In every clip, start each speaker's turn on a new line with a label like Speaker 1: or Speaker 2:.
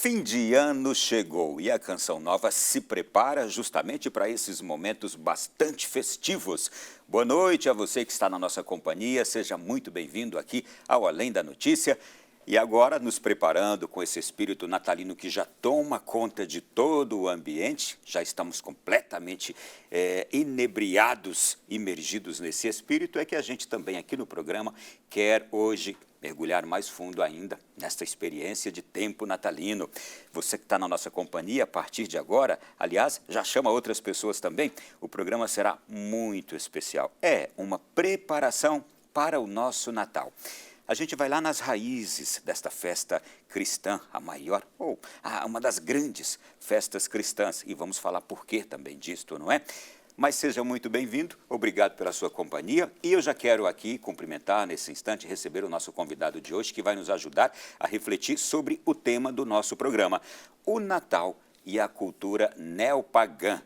Speaker 1: Fim de ano chegou e a Canção Nova se prepara justamente para esses momentos bastante festivos. Boa noite a você que está na nossa companhia, seja muito bem-vindo aqui ao Além da Notícia. E agora, nos preparando com esse espírito natalino que já toma conta de todo o ambiente, já estamos completamente inebriados, imergidos nesse espírito, é que a gente também aqui no programa quer hoje mergulhar mais fundo ainda nesta experiência de tempo natalino. Você que está na nossa companhia a partir de agora, aliás, já chama outras pessoas também, o programa será muito especial. É uma preparação para o nosso Natal. A gente vai lá nas raízes desta festa cristã, a maior, ou uma das grandes festas cristãs, e vamos falar por que também disto, não é? Mas seja muito bem-vindo, obrigado pela sua companhia, e eu já quero aqui cumprimentar nesse instante, receber o nosso convidado de hoje, que vai nos ajudar a refletir sobre o tema do nosso programa, o Natal e a cultura neopagã.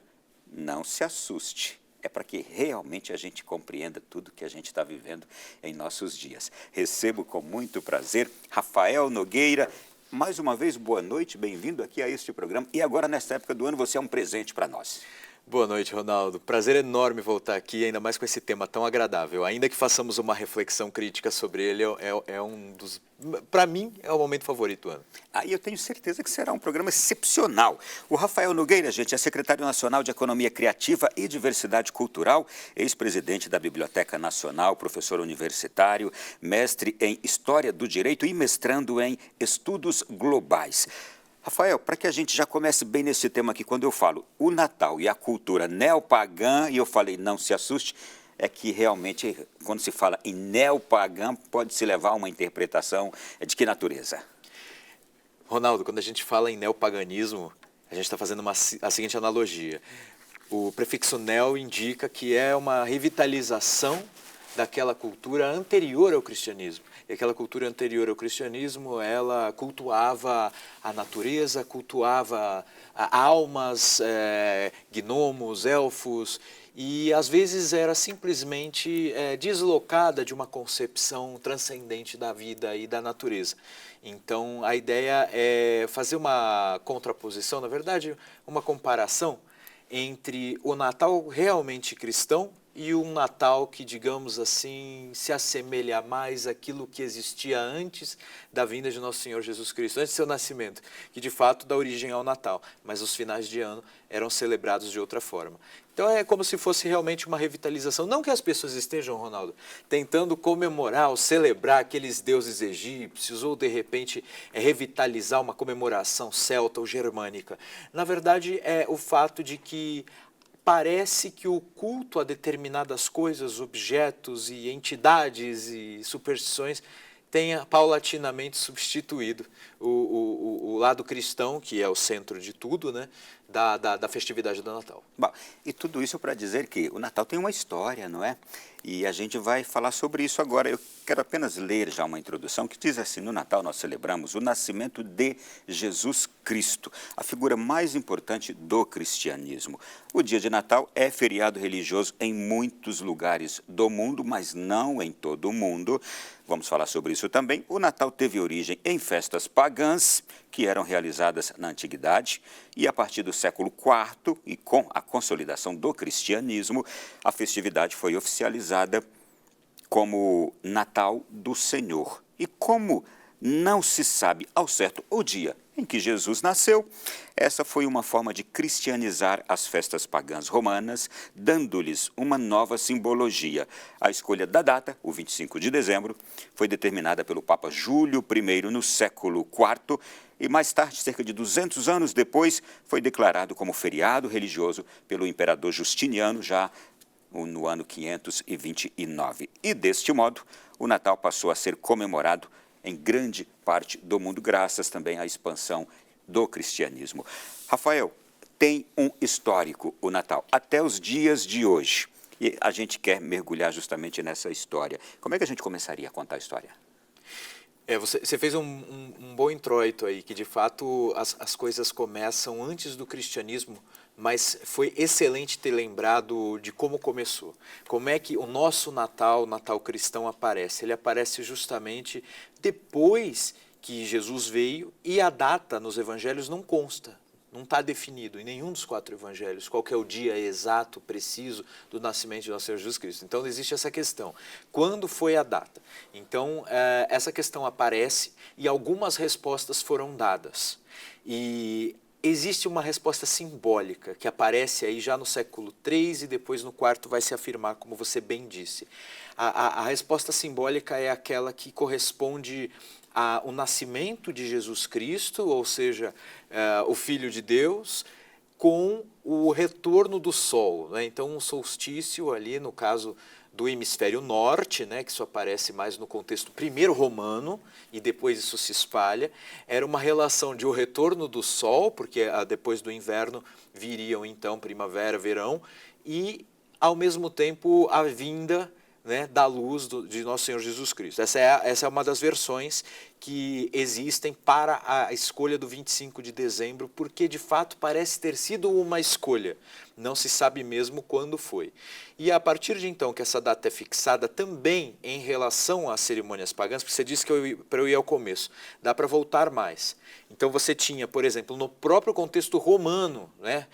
Speaker 1: Não se assuste. É para que realmente a gente compreenda tudo que a gente está vivendo em nossos dias. Recebo com muito prazer Rafael Nogueira. Mais uma vez, boa noite, bem-vindo aqui a este programa. E agora, nesta época do ano, você é um presente para nós.
Speaker 2: Boa noite, Ronaldo. Prazer enorme voltar aqui, ainda mais com esse tema tão agradável. Ainda que façamos uma reflexão crítica sobre ele, é um dos... Para mim, é o momento favorito do ano.
Speaker 1: E eu tenho certeza que será um programa excepcional. O Rafael Nogueira, gente, é secretário nacional de Economia Criativa e Diversidade Cultural, ex-presidente da Biblioteca Nacional, professor universitário, mestre em História do Direito e mestrando em Estudos Globais. Rafael, para que a gente já comece bem nesse tema aqui, quando eu falo o Natal e a cultura neopagã, e eu falei não se assuste, é que realmente, quando se fala em neopagã, pode se levar a uma interpretação de que natureza?
Speaker 2: Ronaldo, quando a gente fala em neopaganismo, a gente está fazendo a seguinte analogia. O prefixo neo indica que é uma revitalização daquela cultura anterior ao cristianismo. E aquela cultura anterior ao cristianismo, ela cultuava a natureza, cultuava almas, gnomos, elfos, e às vezes era simplesmente deslocada de uma concepção transcendente da vida e da natureza. Então a ideia é fazer uma contraposição, na verdade, uma comparação entre o Natal realmente cristão e um Natal que, digamos assim, se assemelha mais àquilo que existia antes da vinda de Nosso Senhor Jesus Cristo, antes do seu nascimento, que de fato dá origem ao Natal, mas os finais de ano eram celebrados de outra forma. Então é como se fosse realmente uma revitalização. Não que as pessoas estejam, Ronaldo, tentando comemorar ou celebrar aqueles deuses egípcios ou, de repente, revitalizar uma comemoração celta ou germânica. Na verdade, é o fato de que parece que o culto a determinadas coisas, objetos e entidades e superstições tenha paulatinamente substituído o lado cristão, que é o centro de tudo, né, da festividade do Natal.
Speaker 1: Bom, e tudo isso para dizer que o Natal tem uma história, não é? E a gente vai falar sobre isso agora. Eu quero apenas ler já uma introdução que diz assim: no Natal nós celebramos o nascimento de Jesus Cristo, a figura mais importante do cristianismo. O dia de Natal é feriado religioso em muitos lugares do mundo, mas não em todo o mundo. Vamos falar sobre isso também. O Natal teve origem em festas pagãs que eram realizadas na Antiguidade e a partir do século IV e com a consolidação do cristianismo, a festividade foi oficializada como Natal do Senhor. E como não se sabe ao certo o dia em que Jesus nasceu, essa foi uma forma de cristianizar as festas pagãs romanas, dando-lhes uma nova simbologia. A escolha da data, o 25 de dezembro, foi determinada pelo Papa Júlio I no século IV e mais tarde, cerca de 200 anos depois, foi declarado como feriado religioso pelo imperador Justiniano, já no ano 529. E deste modo, o Natal passou a ser comemorado em grande parte do mundo, graças também à expansão do cristianismo. Rafael, tem um histórico o Natal, até os dias de hoje. E a gente quer mergulhar justamente nessa história. Como é que a gente começaria a contar a história?
Speaker 2: Você fez um bom introito aí, que de fato as coisas começam antes do cristianismo, mas foi excelente ter lembrado de como começou. Como é que o nosso Natal, o Natal cristão, aparece? Ele aparece justamente depois que Jesus veio, e a data nos evangelhos não consta. Não está definido em nenhum dos 4 evangelhos qual que é o dia exato, preciso do nascimento de nosso Senhor Jesus Cristo. Então, existe essa questão. Quando foi a data? Então, essa questão aparece e algumas respostas foram dadas. E existe uma resposta simbólica que aparece aí já no século III e depois no IV vai se afirmar, como você bem disse. A resposta simbólica é aquela que corresponde o nascimento de Jesus Cristo, ou seja, o Filho de Deus, com o retorno do Sol, né? Então, um solstício ali, no caso do hemisfério norte, né, que isso aparece mais no contexto primeiro romano, e depois isso se espalha, era uma relação de o retorno do Sol, porque depois do inverno viriam então primavera, verão, e ao mesmo tempo a vinda, né, da luz de nosso Senhor Jesus Cristo. Essa é uma das versões que existem para a escolha do 25 de dezembro, porque de fato parece ter sido uma escolha, não se sabe mesmo quando foi. E a partir de então que essa data é fixada também em relação às cerimônias pagãs, porque você disse que para eu ir ao começo, dá para voltar mais. Então você tinha, por exemplo, no próprio contexto romano, né,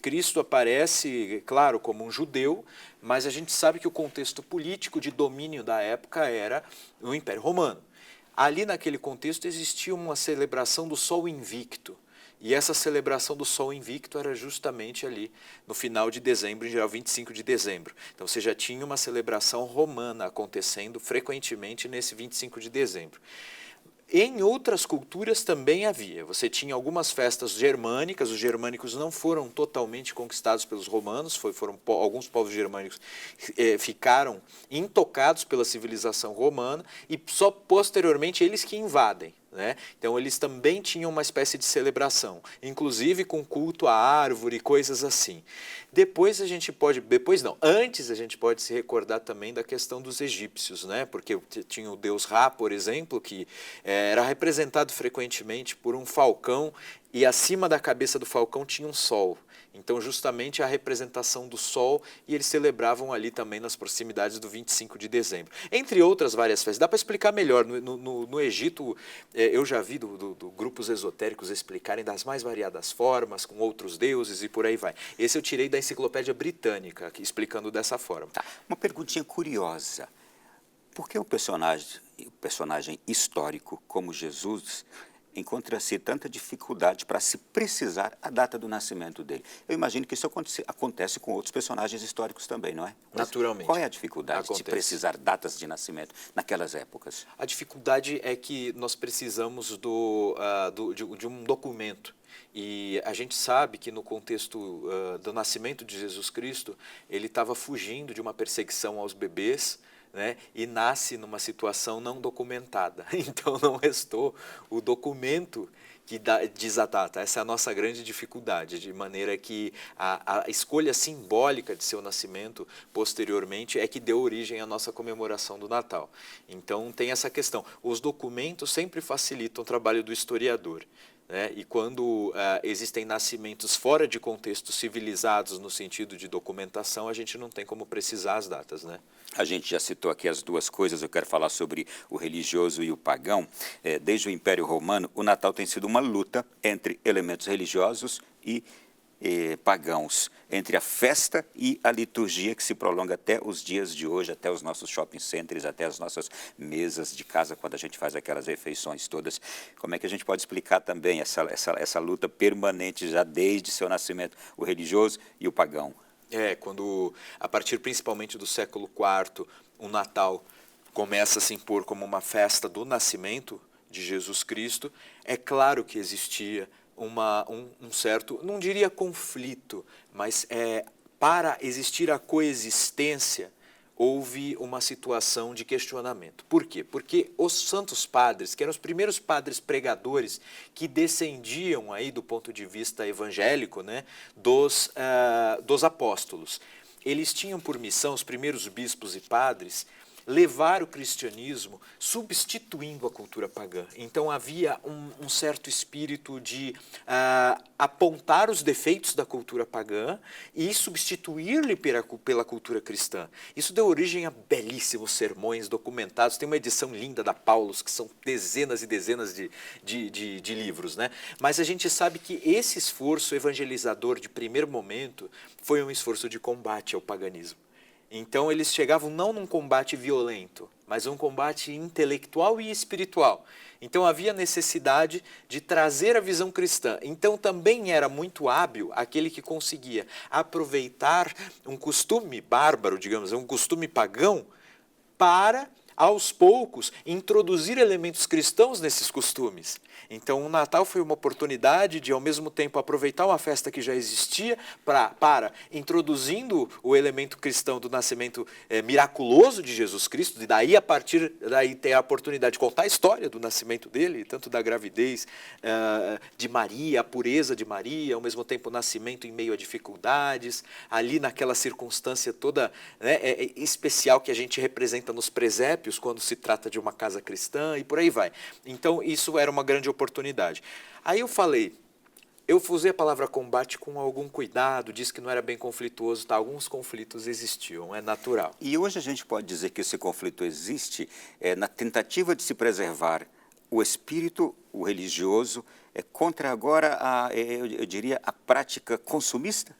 Speaker 2: Cristo aparece, claro, como um judeu, mas a gente sabe que o contexto político de domínio da época era o Império Romano. Ali naquele contexto existia uma celebração do Sol Invicto. E essa celebração do Sol Invicto era justamente ali no final de dezembro, em geral 25 de dezembro. Então você já tinha uma celebração romana acontecendo frequentemente nesse 25 de dezembro. Em outras culturas também havia. Você tinha algumas festas germânicas, os germânicos não foram totalmente conquistados pelos romanos, alguns povos germânicos ficaram intocados pela civilização romana e só posteriormente eles que invadem. Né? Então eles também tinham uma espécie de celebração, inclusive com culto à árvore, coisas assim. Antes a gente pode se recordar também da questão dos egípcios, né? Porque tinha o deus Ra, por exemplo, que era representado frequentemente por um falcão e acima da cabeça do falcão tinha um sol. Então, justamente a representação do Sol, e eles celebravam ali também nas proximidades do 25 de dezembro. Entre outras várias festas. Dá para explicar melhor. No Egito, eu já vi do grupos esotéricos explicarem das mais variadas formas, com outros deuses e por aí vai. Esse eu tirei da Enciclopédia Britânica, explicando dessa forma.
Speaker 1: Tá. Uma perguntinha curiosa. Por que um personagem histórico como Jesus encontra-se tanta dificuldade para se precisar a data do nascimento dele? Eu imagino que isso acontece com outros personagens históricos também, não é?
Speaker 2: Naturalmente.
Speaker 1: Qual é a dificuldade de precisar datas de nascimento naquelas épocas?
Speaker 2: A dificuldade é que nós precisamos de um documento. E a gente sabe que no contexto do nascimento de Jesus Cristo, ele estava fugindo de uma perseguição aos bebês, né, e nasce numa situação não documentada. Então não restou o documento que diz a data. Essa é a nossa grande dificuldade, de maneira que a escolha simbólica de seu nascimento posteriormente é que deu origem à nossa comemoração do Natal. Então tem essa questão. Os documentos sempre facilitam o trabalho do historiador. Né? E quando existem nascimentos fora de contextos civilizados no sentido de documentação, a gente não tem como precisar as datas, né?
Speaker 1: A gente já citou aqui as duas coisas, eu quero falar sobre o religioso e o pagão. Desde o Império Romano, o Natal tem sido uma luta entre elementos religiosos e pagãos, entre a festa e a liturgia que se prolonga até os dias de hoje, até os nossos shopping centers, até as nossas mesas de casa, quando a gente faz aquelas refeições todas. Como é que a gente pode explicar também essa luta permanente já desde seu nascimento, o religioso e o pagão?
Speaker 2: Quando, a partir principalmente do século IV, o Natal começa a se impor como uma festa do nascimento de Jesus Cristo, é claro que existia um certo, não diria conflito, mas para existir a coexistência, houve uma situação de questionamento. Por quê? Porque os santos padres, que eram os primeiros padres pregadores que descendiam aí do ponto de vista evangélico, né, dos apóstolos, eles tinham por missão, os primeiros bispos e padres, levar o cristianismo substituindo a cultura pagã. Então havia um certo espírito de apontar os defeitos da cultura pagã e substituir-lhe pela cultura cristã. Isso deu origem a belíssimos sermões documentados. Tem uma edição linda da Paulus, que são dezenas e dezenas de livros, né? Mas a gente sabe que esse esforço evangelizador de primeiro momento foi um esforço de combate ao paganismo. Então eles chegavam não num combate violento, mas um combate intelectual e espiritual. Então havia necessidade de trazer a visão cristã. Então também era muito hábil aquele que conseguia aproveitar um costume bárbaro, digamos, um costume pagão, para, aos poucos, introduzir elementos cristãos nesses costumes. Então o Natal foi uma oportunidade de, ao mesmo tempo, aproveitar uma festa que já existia para introduzindo o elemento cristão do nascimento miraculoso de Jesus Cristo, e daí, a partir daí, ter a oportunidade de contar a história do nascimento dele, tanto da gravidez de Maria, a pureza de Maria, ao mesmo tempo o nascimento em meio a dificuldades, ali naquela circunstância toda, né, especial que a gente representa nos presépios, quando se trata de uma casa cristã, e por aí vai. Então isso era uma grande oportunidade. Aí eu usei a palavra combate com algum cuidado, disse que não era bem conflituoso, tá? Alguns conflitos existiam, é natural.
Speaker 1: E hoje a gente pode dizer que esse conflito existe na tentativa de se preservar o espírito, o religioso, contra agora, eu diria, a prática consumista?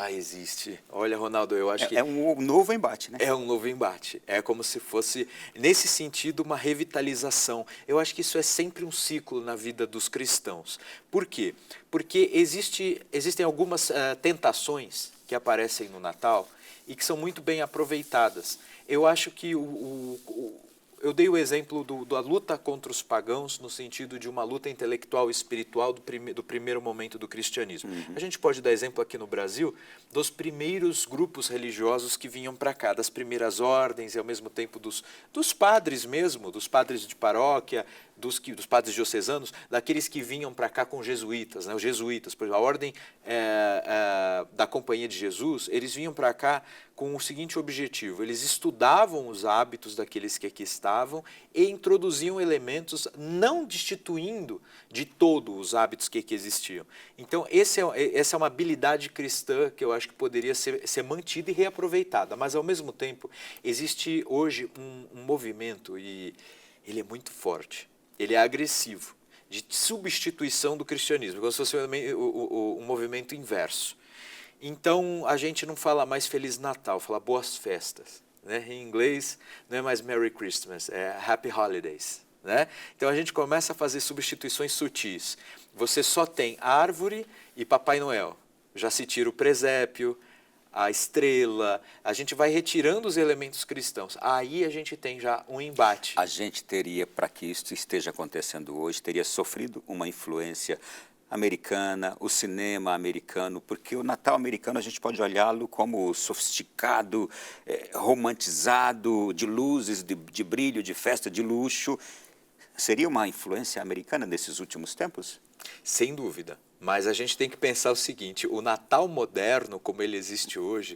Speaker 2: Existe. Olha, Ronaldo, eu acho que...
Speaker 1: É um novo embate, né?
Speaker 2: É um novo embate. É como se fosse, nesse sentido, uma revitalização. Eu acho que isso é sempre um ciclo na vida dos cristãos. Por quê? Porque existem algumas tentações que aparecem no Natal e que são muito bem aproveitadas. Eu acho que eu dei o exemplo da luta contra os pagãos no sentido de uma luta intelectual e espiritual do primeiro momento do cristianismo. A gente pode dar exemplo aqui no Brasil dos primeiros grupos religiosos que vinham para cá, das primeiras ordens e ao mesmo tempo dos padres mesmo, dos padres de paróquia, dos padres diocesanos, daqueles que vinham para cá com jesuítas, né? Os jesuítas, por exemplo, a ordem da Companhia de Jesus, eles vinham para cá com o seguinte objetivo: eles estudavam os hábitos daqueles que aqui estavam e introduziam elementos, não destituindo de todo os hábitos que aqui existiam. Então, essa é uma habilidade cristã que eu acho que poderia ser mantida e reaproveitada, mas ao mesmo tempo existe hoje um movimento, e ele é muito forte, ele é agressivo, de substituição do cristianismo, como se fosse um movimento inverso. Então, a gente não fala mais Feliz Natal, fala Boas Festas. Né? Em inglês, não é mais Merry Christmas, é Happy Holidays. Né? Então, a gente começa a fazer substituições sutis. Você só tem árvore e Papai Noel. Já se tira o presépio, a estrela, a gente vai retirando os elementos cristãos. Aí a gente tem já um embate.
Speaker 1: A gente teria, para que isso esteja acontecendo hoje, teria sofrido uma influência americana, o cinema americano, porque o Natal americano a gente pode olhá-lo como sofisticado, romantizado, de luzes, de brilho, de festa, de luxo. Seria uma influência americana nesses últimos tempos?
Speaker 2: Sem dúvida. Mas a gente tem que pensar o seguinte: o Natal moderno, como ele existe hoje,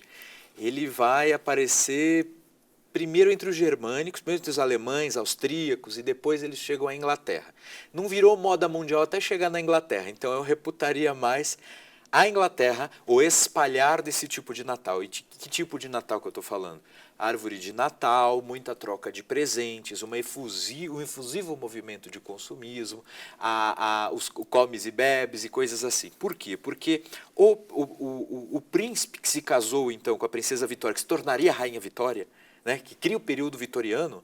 Speaker 2: ele vai aparecer primeiro entre os germânicos, primeiro entre os alemães, austríacos, e depois eles chegam à Inglaterra. Não virou moda mundial até chegar na Inglaterra, então eu reputaria mais a Inglaterra o espalhar desse tipo de Natal. E de que tipo de Natal que eu estou falando? Árvore de Natal, muita troca de presentes, um efusivo movimento de consumismo, os comes e bebes e coisas assim. Por quê? Porque o príncipe que se casou então com a princesa Vitória, que se tornaria a rainha Vitória, né, que cria o período vitoriano,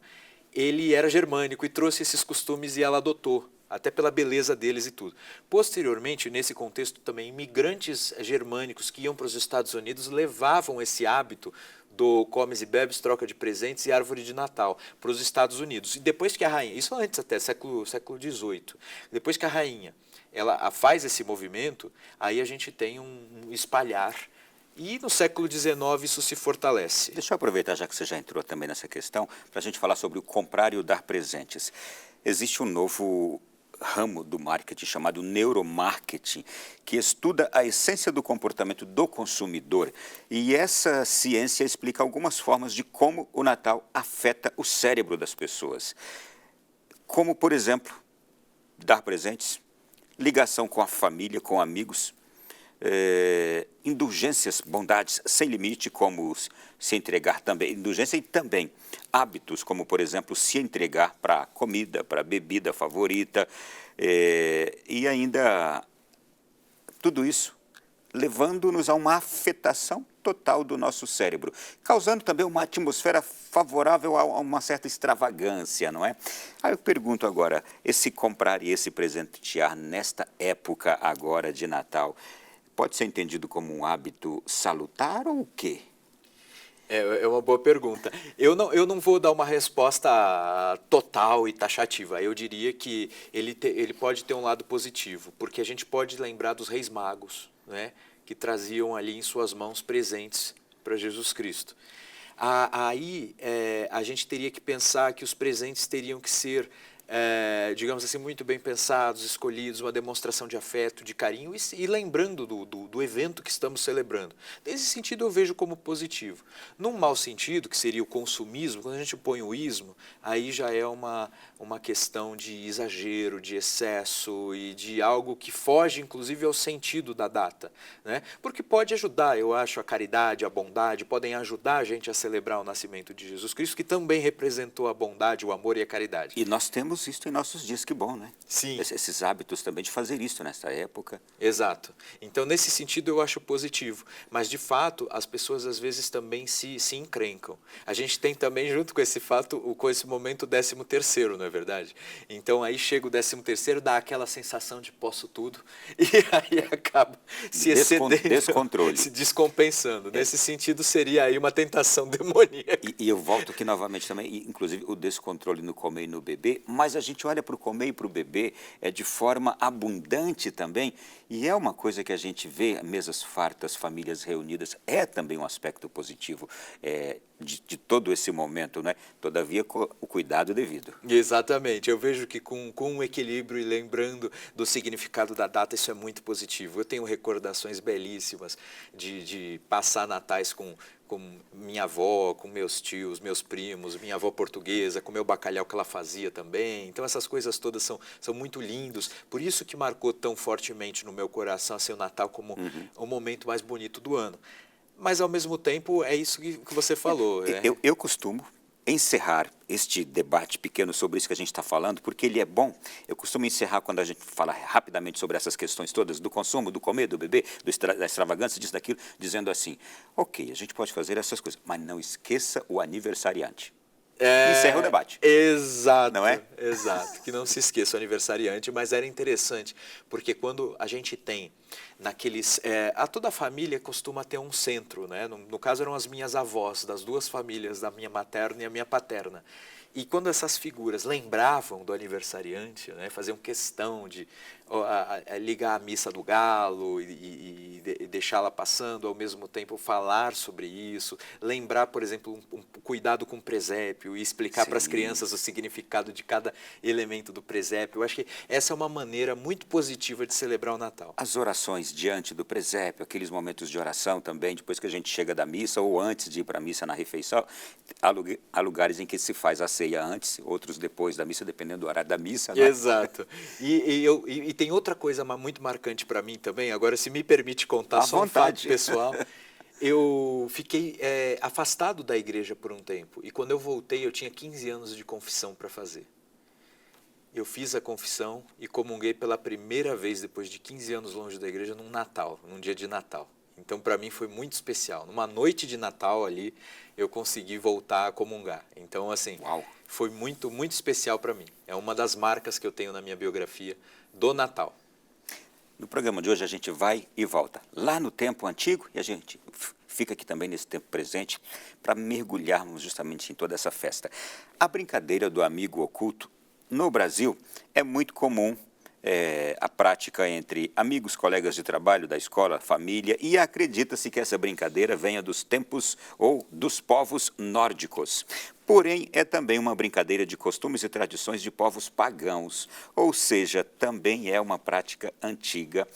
Speaker 2: ele era germânico e trouxe esses costumes e ela adotou, até pela beleza deles e tudo. Posteriormente, nesse contexto também, imigrantes germânicos que iam para os Estados Unidos levavam esse hábito do comes e bebes, troca de presentes e árvore de Natal para os Estados Unidos. E depois que a rainha, isso antes até, século XVIII, depois que a rainha ela faz esse movimento, aí a gente tem um espalhar. E no século XIX isso se fortalece.
Speaker 1: Deixa eu aproveitar, já que você já entrou também nessa questão, para a gente falar sobre o comprar e o dar presentes. Existe um novo ramo do marketing chamado neuromarketing, que estuda a essência do comportamento do consumidor. E essa ciência explica algumas formas de como o Natal afeta o cérebro das pessoas. Como, por exemplo, dar presentes, ligação com a família, com amigos, indulgências, bondades sem limite, como se entregar também, indulgência e também hábitos, como, por exemplo, se entregar para a comida, para a bebida favorita, e ainda tudo isso levando-nos a uma afetação total do nosso cérebro, causando também uma atmosfera favorável a uma certa extravagância, não é? Aí eu pergunto agora, esse comprar e esse presentear nesta época agora de Natal, pode ser entendido como um hábito salutar ou o quê?
Speaker 2: É uma boa pergunta. Eu não vou dar uma resposta total e taxativa. Eu diria que ele pode ter um lado positivo, porque a gente pode lembrar dos reis magos, né, que traziam ali em suas mãos presentes para Jesus Cristo. Aí a gente teria que pensar que os presentes teriam que ser, digamos assim, muito bem pensados, escolhidos, uma demonstração de afeto, de carinho e lembrando do evento que estamos celebrando. Nesse sentido eu vejo como positivo. Num mau sentido, que seria o consumismo, quando a gente põe o ismo, aí já é uma questão de exagero, de excesso e de algo que foge inclusive ao sentido da data, né? Porque pode ajudar, eu acho, a caridade, a bondade, podem ajudar a gente a celebrar o nascimento de Jesus Cristo, que também representou a bondade, o amor e a caridade.
Speaker 1: E nós temos isso em nossos dias, que bom, né?
Speaker 2: Sim.
Speaker 1: Esses hábitos também de fazer isso nessa época.
Speaker 2: Exato. Então, nesse sentido, eu acho positivo. Mas, de fato, as pessoas, às vezes, também se encrencam. A gente tem também, junto com esse fato, com esse momento, o 13º, não é verdade? Então, aí chega o 13º, dá aquela sensação de posso tudo, e aí acaba se excedendo,
Speaker 1: descontrole.
Speaker 2: se descompensando. Nesse sentido, seria aí uma tentação demoníaca.
Speaker 1: E eu volto aqui novamente também, inclusive o descontrole no comer e no beber, mas a gente olha para o comer e para o beber de forma abundante também, e é uma coisa que a gente vê, mesas fartas, famílias reunidas, é também um aspecto positivo de todo esse momento, né? Todavia, com o cuidado devido.
Speaker 2: Exatamente, eu vejo que com um equilíbrio e lembrando do significado da data, isso é muito positivo. Eu tenho recordações belíssimas de passar natais com minha avó, com meus tios, meus primos, minha avó portuguesa, com meu bacalhau que ela fazia também. Então essas coisas todas são muito lindos. Por isso que marcou tão fortemente no meu coração assim, o Natal como o momento mais bonito do ano. Mas ao mesmo tempo é isso que você falou.
Speaker 1: Eu costumo encerrar este debate pequeno sobre isso que a gente está falando, porque ele é bom. Eu costumo encerrar quando a gente fala rapidamente sobre essas questões todas, do consumo, do comer, do beber, da extravagância, disso, daquilo, dizendo assim, ok, a gente pode fazer essas coisas, mas não esqueça o aniversariante. Encerra o debate.
Speaker 2: Exato,
Speaker 1: não é?
Speaker 2: Exato, que não se esqueça o aniversariante, mas era interessante, porque quando a gente tem naqueles... toda a família costuma ter um centro, né? No caso eram as minhas avós, das duas famílias, da minha materna e a minha paterna. E quando essas figuras lembravam do aniversariante, né, faziam questão de ligar a missa do galo e deixá-la passando, ao mesmo tempo falar sobre isso, lembrar, por exemplo, um cuidado com o presépio e explicar para as crianças o significado de cada elemento do presépio. Eu acho que essa é uma maneira muito positiva de celebrar o Natal.
Speaker 1: As orações diante do presépio, aqueles momentos de oração também, depois que a gente chega da missa ou antes de ir para a missa na refeição, há lugares em que se faz a ceia antes, outros depois da missa, dependendo do horário da missa. Né?
Speaker 2: Exato. E tem outra coisa muito marcante para mim também, agora se me permite contar só um fato pessoal. Eu fiquei afastado da igreja por um tempo e quando eu voltei eu tinha 15 anos de confissão para fazer. Eu fiz a confissão e comunguei pela primeira vez depois de 15 anos longe da igreja num Natal, num dia de Natal. Então, para mim, foi muito especial. Numa noite de Natal ali, eu consegui voltar a comungar. Então, assim, foi muito, muito especial para mim. É uma das marcas que eu tenho na minha biografia do Natal.
Speaker 1: No programa de hoje, a gente vai e volta lá no tempo antigo e a gente fica aqui também nesse tempo presente para mergulharmos justamente em toda essa festa. A brincadeira do amigo oculto, no Brasil, é muito comum. A prática entre amigos, colegas de trabalho, da escola, família, e acredita-se que essa brincadeira venha dos tempos ou dos povos nórdicos. porém é também uma brincadeira de costumes e tradições de povos pagãos, ou seja, também é uma prática antiga.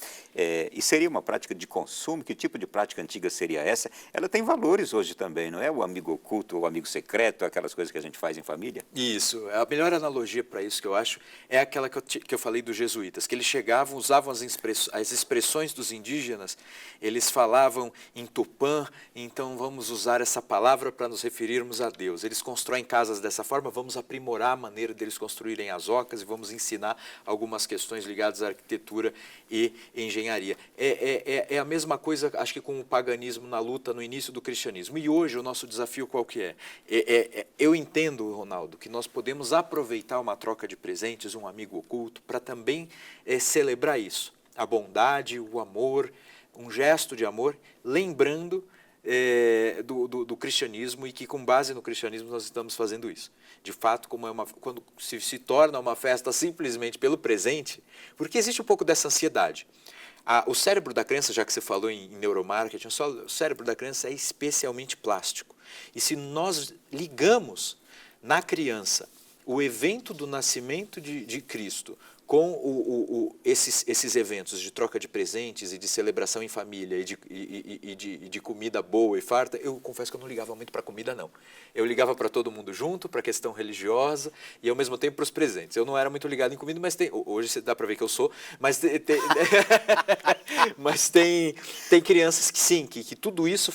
Speaker 1: E seria uma prática de consumo? Que tipo de prática antiga seria essa? Ela tem valores hoje também, não é? O amigo oculto, o amigo secreto, aquelas coisas que a gente faz em família?
Speaker 2: Isso, a melhor analogia para isso que eu acho é aquela que eu falei dos jesuítas, que eles chegavam, usavam as expressões dos indígenas, eles falavam em Tupã, então vamos usar essa palavra para nos referirmos a Deus. Eles constroem casas dessa forma, vamos aprimorar a maneira deles construírem as ocas e vamos ensinar algumas questões ligadas à arquitetura e engenharia. É a mesma coisa, acho que com o paganismo na luta no início do cristianismo. E hoje o nosso desafio qual que é? Eu entendo, Ronaldo, que nós podemos aproveitar uma troca de presentes, um amigo oculto, para também celebrar isso. A bondade, o amor, um gesto de amor, lembrando do cristianismo e que com base no cristianismo nós estamos fazendo isso. De fato, quando se torna uma festa simplesmente pelo presente, porque existe um pouco dessa ansiedade. O cérebro da criança, já que você falou em neuromarketing, o cérebro da criança é especialmente plástico. E se nós ligamos na criança o evento do nascimento de Cristo com esses eventos de troca de presentes e de celebração em família e de comida boa e farta, eu confesso que eu não ligava muito para a comida, não. Eu ligava para todo mundo junto, para a questão religiosa e, ao mesmo tempo, para os presentes. Eu não era muito ligado em comida, mas hoje dá para ver que eu sou, mas mas tem crianças que sim, que tudo isso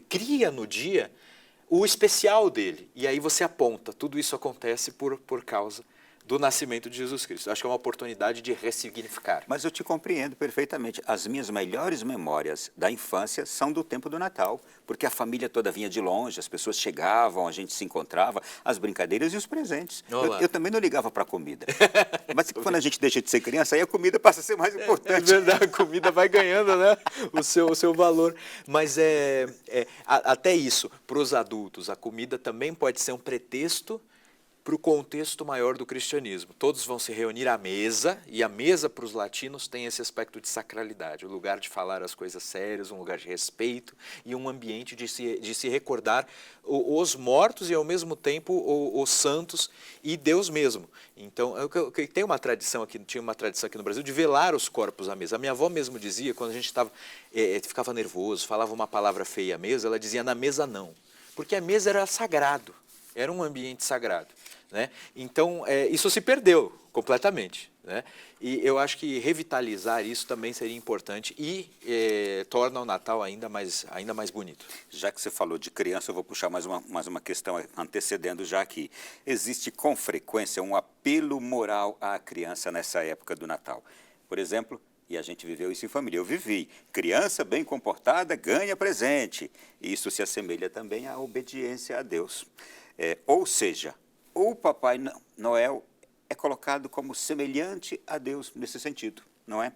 Speaker 2: cria no dia o especial dele. E aí você aponta, tudo isso acontece por causa do nascimento de Jesus Cristo. Acho que é uma oportunidade de ressignificar.
Speaker 1: Mas eu te compreendo perfeitamente. As minhas melhores memórias da infância são do tempo do Natal, porque a família toda vinha de longe, as pessoas chegavam, a gente se encontrava, as brincadeiras e os presentes. Eu também não ligava para a comida. Mas quando a gente deixa de ser criança, aí a comida passa a ser mais importante.
Speaker 2: É verdade, a comida vai ganhando, né, o seu valor. Mas até isso, para os adultos, a comida também pode ser um pretexto para o contexto maior do cristianismo. Todos vão se reunir à mesa, e a mesa para os latinos tem esse aspecto de sacralidade, o lugar de falar as coisas sérias, um lugar de respeito e um ambiente de se recordar os mortos e, ao mesmo tempo, os santos e Deus mesmo. Então, tinha uma tradição aqui no Brasil de velar os corpos à mesa. A minha avó mesmo dizia, quando a gente ficava nervoso, falava uma palavra feia à mesa, ela dizia, na mesa não, porque a mesa era sagrado, era um ambiente sagrado. Né? Então, isso se perdeu completamente. Né? E eu acho que revitalizar isso também seria importante e torna o Natal ainda mais bonito.
Speaker 1: Já que você falou de criança, eu vou puxar mais uma questão antecedendo já aqui. Existe com frequência um apelo moral à criança nessa época do Natal. Por exemplo, e a gente viveu isso em família. Eu vivi. Criança bem comportada ganha presente. E isso se assemelha também à obediência a Deus. Ou seja, o Papai Noel é colocado como semelhante a Deus nesse sentido, não é?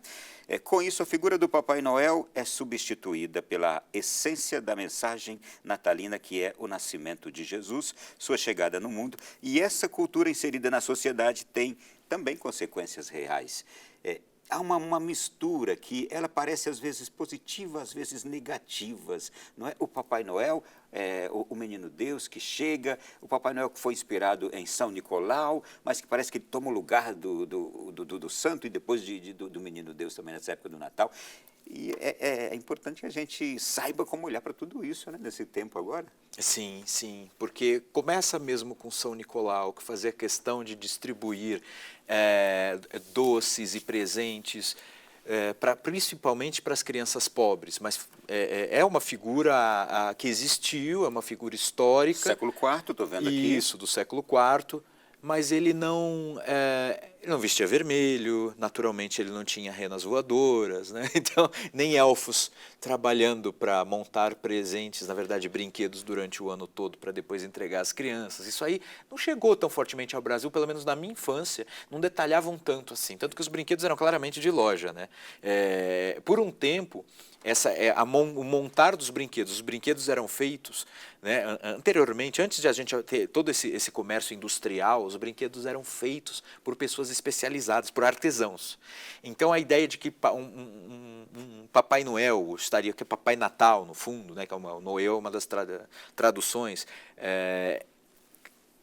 Speaker 1: Com isso, a figura do Papai Noel é substituída pela essência da mensagem natalina, que é o nascimento de Jesus, sua chegada no mundo, e essa cultura inserida na sociedade tem também consequências reais. Há uma mistura que ela parece às vezes positiva, às vezes negativas, não é? O Papai Noel, o menino Deus que chega, o Papai Noel que foi inspirado em São Nicolau, mas que parece que ele toma o lugar do santo e depois do menino Deus também nessa época do Natal. E é importante que a gente saiba como olhar para tudo isso, né, nesse tempo agora.
Speaker 2: Sim, sim, porque começa mesmo com São Nicolau, que fazia questão de distribuir doces e presentes, principalmente para as crianças pobres, mas é uma figura que existiu, é uma figura histórica.
Speaker 1: Século IV, estou vendo aqui.
Speaker 2: Isso, do século IV, mas ele não vestia vermelho, naturalmente ele não tinha renas voadoras, né? Então, nem elfos trabalhando para montar presentes, na verdade brinquedos durante o ano todo para depois entregar às crianças. Isso aí não chegou tão fortemente ao Brasil, pelo menos na minha infância, não detalhavam tanto assim, tanto que os brinquedos eram claramente de loja, né? Por um tempo, o montar dos brinquedos, os brinquedos eram feitos, né, anteriormente, antes de a gente ter todo esse comércio industrial, os brinquedos eram feitos por pessoas especializadas, por artesãos. Então a ideia de que um Papai Noel estaria, que é Papai Natal, no fundo, né, que é o Noel é uma das traduções,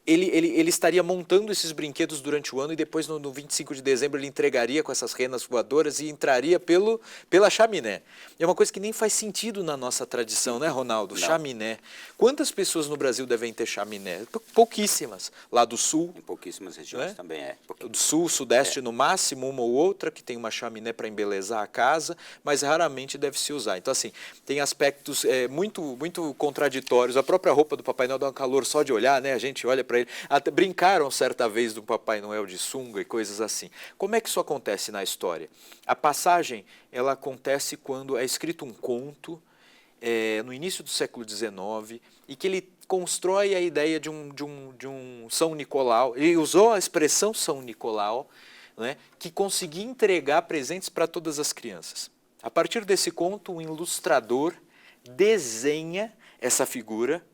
Speaker 2: ele estaria montando esses brinquedos durante o ano e depois no 25 de dezembro ele entregaria com essas renas voadoras e entraria pela chaminé. É uma coisa que nem faz sentido na nossa tradição, né, Ronaldo? Não. Chaminé. Quantas pessoas no Brasil devem ter chaminé? Pouquíssimas. Lá do sul.
Speaker 1: Em pouquíssimas regiões, né? Também é.
Speaker 2: Do sul, sudeste, no máximo, uma ou outra que tem uma chaminé para embelezar a casa, mas raramente deve se usar. Então, assim, tem aspectos muito contraditórios. A própria roupa do Papai Noel dá um calor só de olhar, né? A gente olha para ele. Até brincaram certa vez do Papai Noel de sunga e coisas assim. Como é que isso acontece na história? A passagem, ela acontece quando é escrito um conto, no início do século XIX, e que ele constrói a ideia de um São Nicolau. Ele usou a expressão São Nicolau, né, que conseguia entregar presentes para todas as crianças. A partir desse conto, um ilustrador desenha essa figura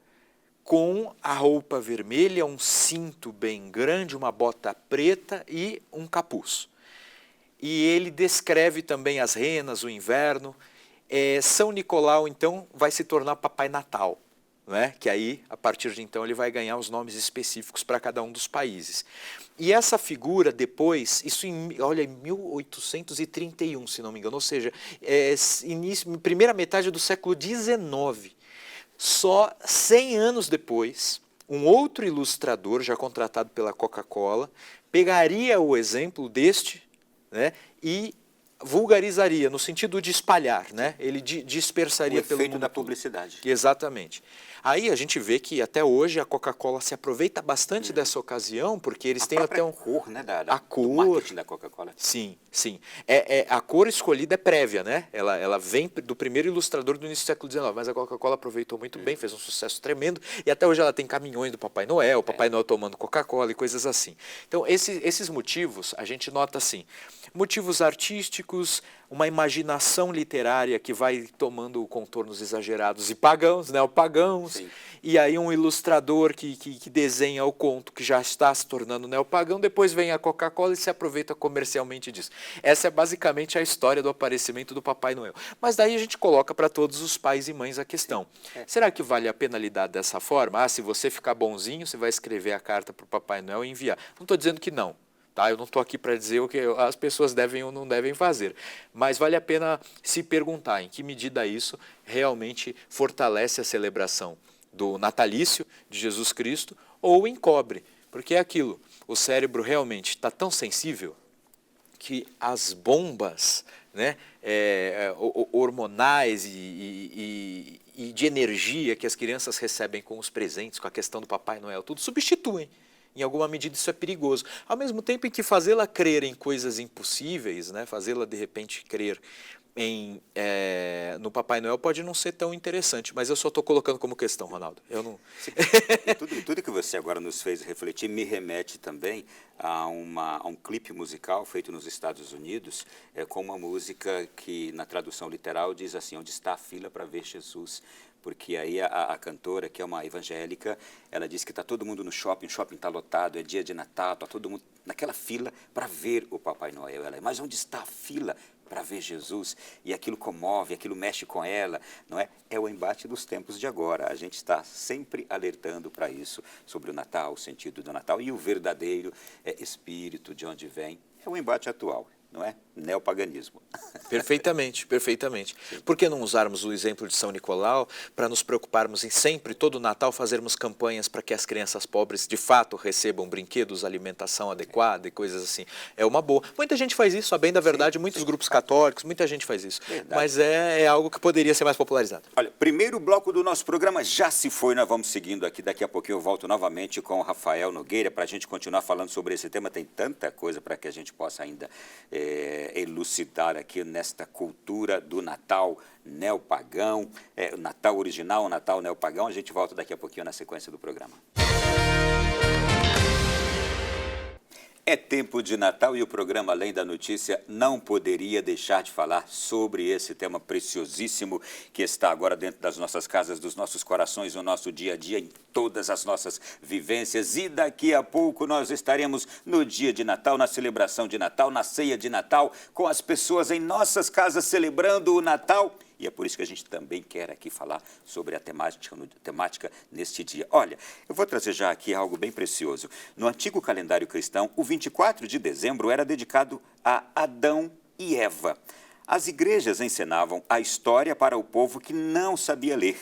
Speaker 2: com a roupa vermelha, um cinto bem grande, uma bota preta e um capuz. E ele descreve também as renas, o inverno. São Nicolau, então, vai se tornar Papai Natal, né? Que aí, a partir de então, ele vai ganhar os nomes específicos para cada um dos países. E essa figura, depois, isso em 1831, se não me engano, ou seja, primeira metade do século XIX. Só 100 anos depois, um outro ilustrador, já contratado pela Coca-Cola, pegaria o exemplo deste, né, e vulgarizaria, no sentido de espalhar, né? Ele dispersaria pelo mundo. O
Speaker 1: efeito da publicidade.
Speaker 2: Exatamente. Aí a gente vê que até hoje a Coca-Cola se aproveita bastante dessa ocasião, porque eles têm até
Speaker 1: a cor, né,
Speaker 2: a cor,
Speaker 1: do marketing da Coca-Cola.
Speaker 2: Sim, sim. A cor escolhida é prévia, né? Ela vem do primeiro ilustrador do início do século XIX, mas a Coca-Cola aproveitou muito bem, fez um sucesso tremendo, e até hoje ela tem caminhões do Papai Noel, o Papai Noel tomando Coca-Cola e coisas assim. Então, esses motivos, a gente nota assim, motivos artísticos, uma imaginação literária que vai tomando contornos exagerados e pagãos, neopagãos,
Speaker 1: Sim.
Speaker 2: E aí um ilustrador que desenha o conto que já está se tornando neopagão, depois vem a Coca-Cola e se aproveita comercialmente disso. Essa é basicamente a história do aparecimento do Papai Noel. Mas daí a gente coloca para todos os pais e mães a questão. Será que vale a pena lidar dessa forma? Se você ficar bonzinho, você vai escrever a carta para o Papai Noel e enviar. Não estou dizendo que não. Tá? Eu não estou aqui para dizer o que as pessoas devem ou não devem fazer, mas vale a pena se perguntar em que medida isso realmente fortalece a celebração do natalício de Jesus Cristo ou encobre, porque é aquilo, o cérebro realmente está tão sensível que as bombas, né, hormonais e de energia que as crianças recebem com os presentes, com a questão do Papai Noel, tudo substituem. Em alguma medida isso é perigoso. Ao mesmo tempo em que fazê-la crer em coisas impossíveis, né, fazê-la de repente crer no Papai Noel pode não ser tão interessante, mas eu só estou colocando como questão, Ronaldo. Eu não...
Speaker 1: tudo que você agora nos fez refletir me remete também a um clipe musical feito nos Estados Unidos, com uma música que na tradução literal diz assim, onde está a fila para ver Jesus? Porque aí a cantora, que é uma evangélica, ela diz que está todo mundo no shopping, o shopping está lotado, é dia de Natal, está todo mundo naquela fila para ver o Papai Noel. Mas onde está a fila para ver Jesus? E aquilo comove, aquilo mexe com ela, não é? É o embate dos tempos de agora. A gente está sempre alertando para isso, sobre o Natal, o sentido do Natal e o verdadeiro espírito de onde vem. É o embate atual. Não é? Neopaganismo.
Speaker 2: Perfeitamente, perfeitamente. Por que não usarmos o exemplo de São Nicolau para nos preocuparmos em sempre, todo Natal, fazermos campanhas para que as crianças pobres de fato recebam brinquedos, alimentação adequada e coisas assim? É uma boa. Muita gente faz isso, a bem da verdade, muitos grupos católicos, muita gente faz isso. Verdade. Mas é algo que poderia ser mais popularizado.
Speaker 1: Olha, primeiro bloco do nosso programa já se foi, nós vamos seguindo aqui, daqui a pouquinho eu volto novamente com o Rafael Nogueira para a gente continuar falando sobre esse tema, tem tanta coisa para que a gente possa ainda elucidar aqui nesta cultura do Natal neopagão, o Natal original, o Natal neopagão. A gente volta daqui a pouquinho na sequência do programa. É tempo de Natal e o programa Além da Notícia não poderia deixar de falar sobre esse tema preciosíssimo que está agora dentro das nossas casas, dos nossos corações, no nosso dia a dia, em todas as nossas vivências. E daqui a pouco nós estaremos no dia de Natal, na celebração de Natal, na ceia de Natal, com as pessoas em nossas casas celebrando o Natal. E é por isso que a gente também quer aqui falar sobre a temática neste dia. Olha, eu vou trazer já aqui algo bem precioso. No antigo calendário cristão, o 24 de dezembro era dedicado a Adão e Eva. As igrejas ensinavam a história para o povo que não sabia ler.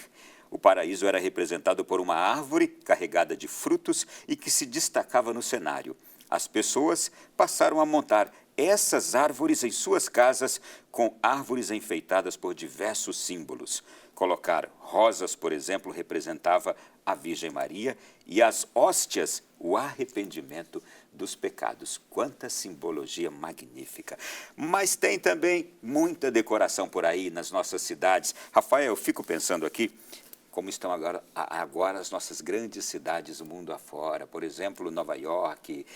Speaker 1: O paraíso era representado por uma árvore carregada de frutos e que se destacava no cenário. As pessoas passaram a montar essas árvores em suas casas com árvores enfeitadas por diversos símbolos. Colocar rosas, por exemplo, representava a Virgem Maria e as hóstias, o arrependimento dos pecados. Quanta simbologia magnífica. Mas tem também muita decoração por aí nas nossas cidades. Rafael, eu fico pensando aqui como estão agora as nossas grandes cidades do mundo afora, por exemplo, Nova York,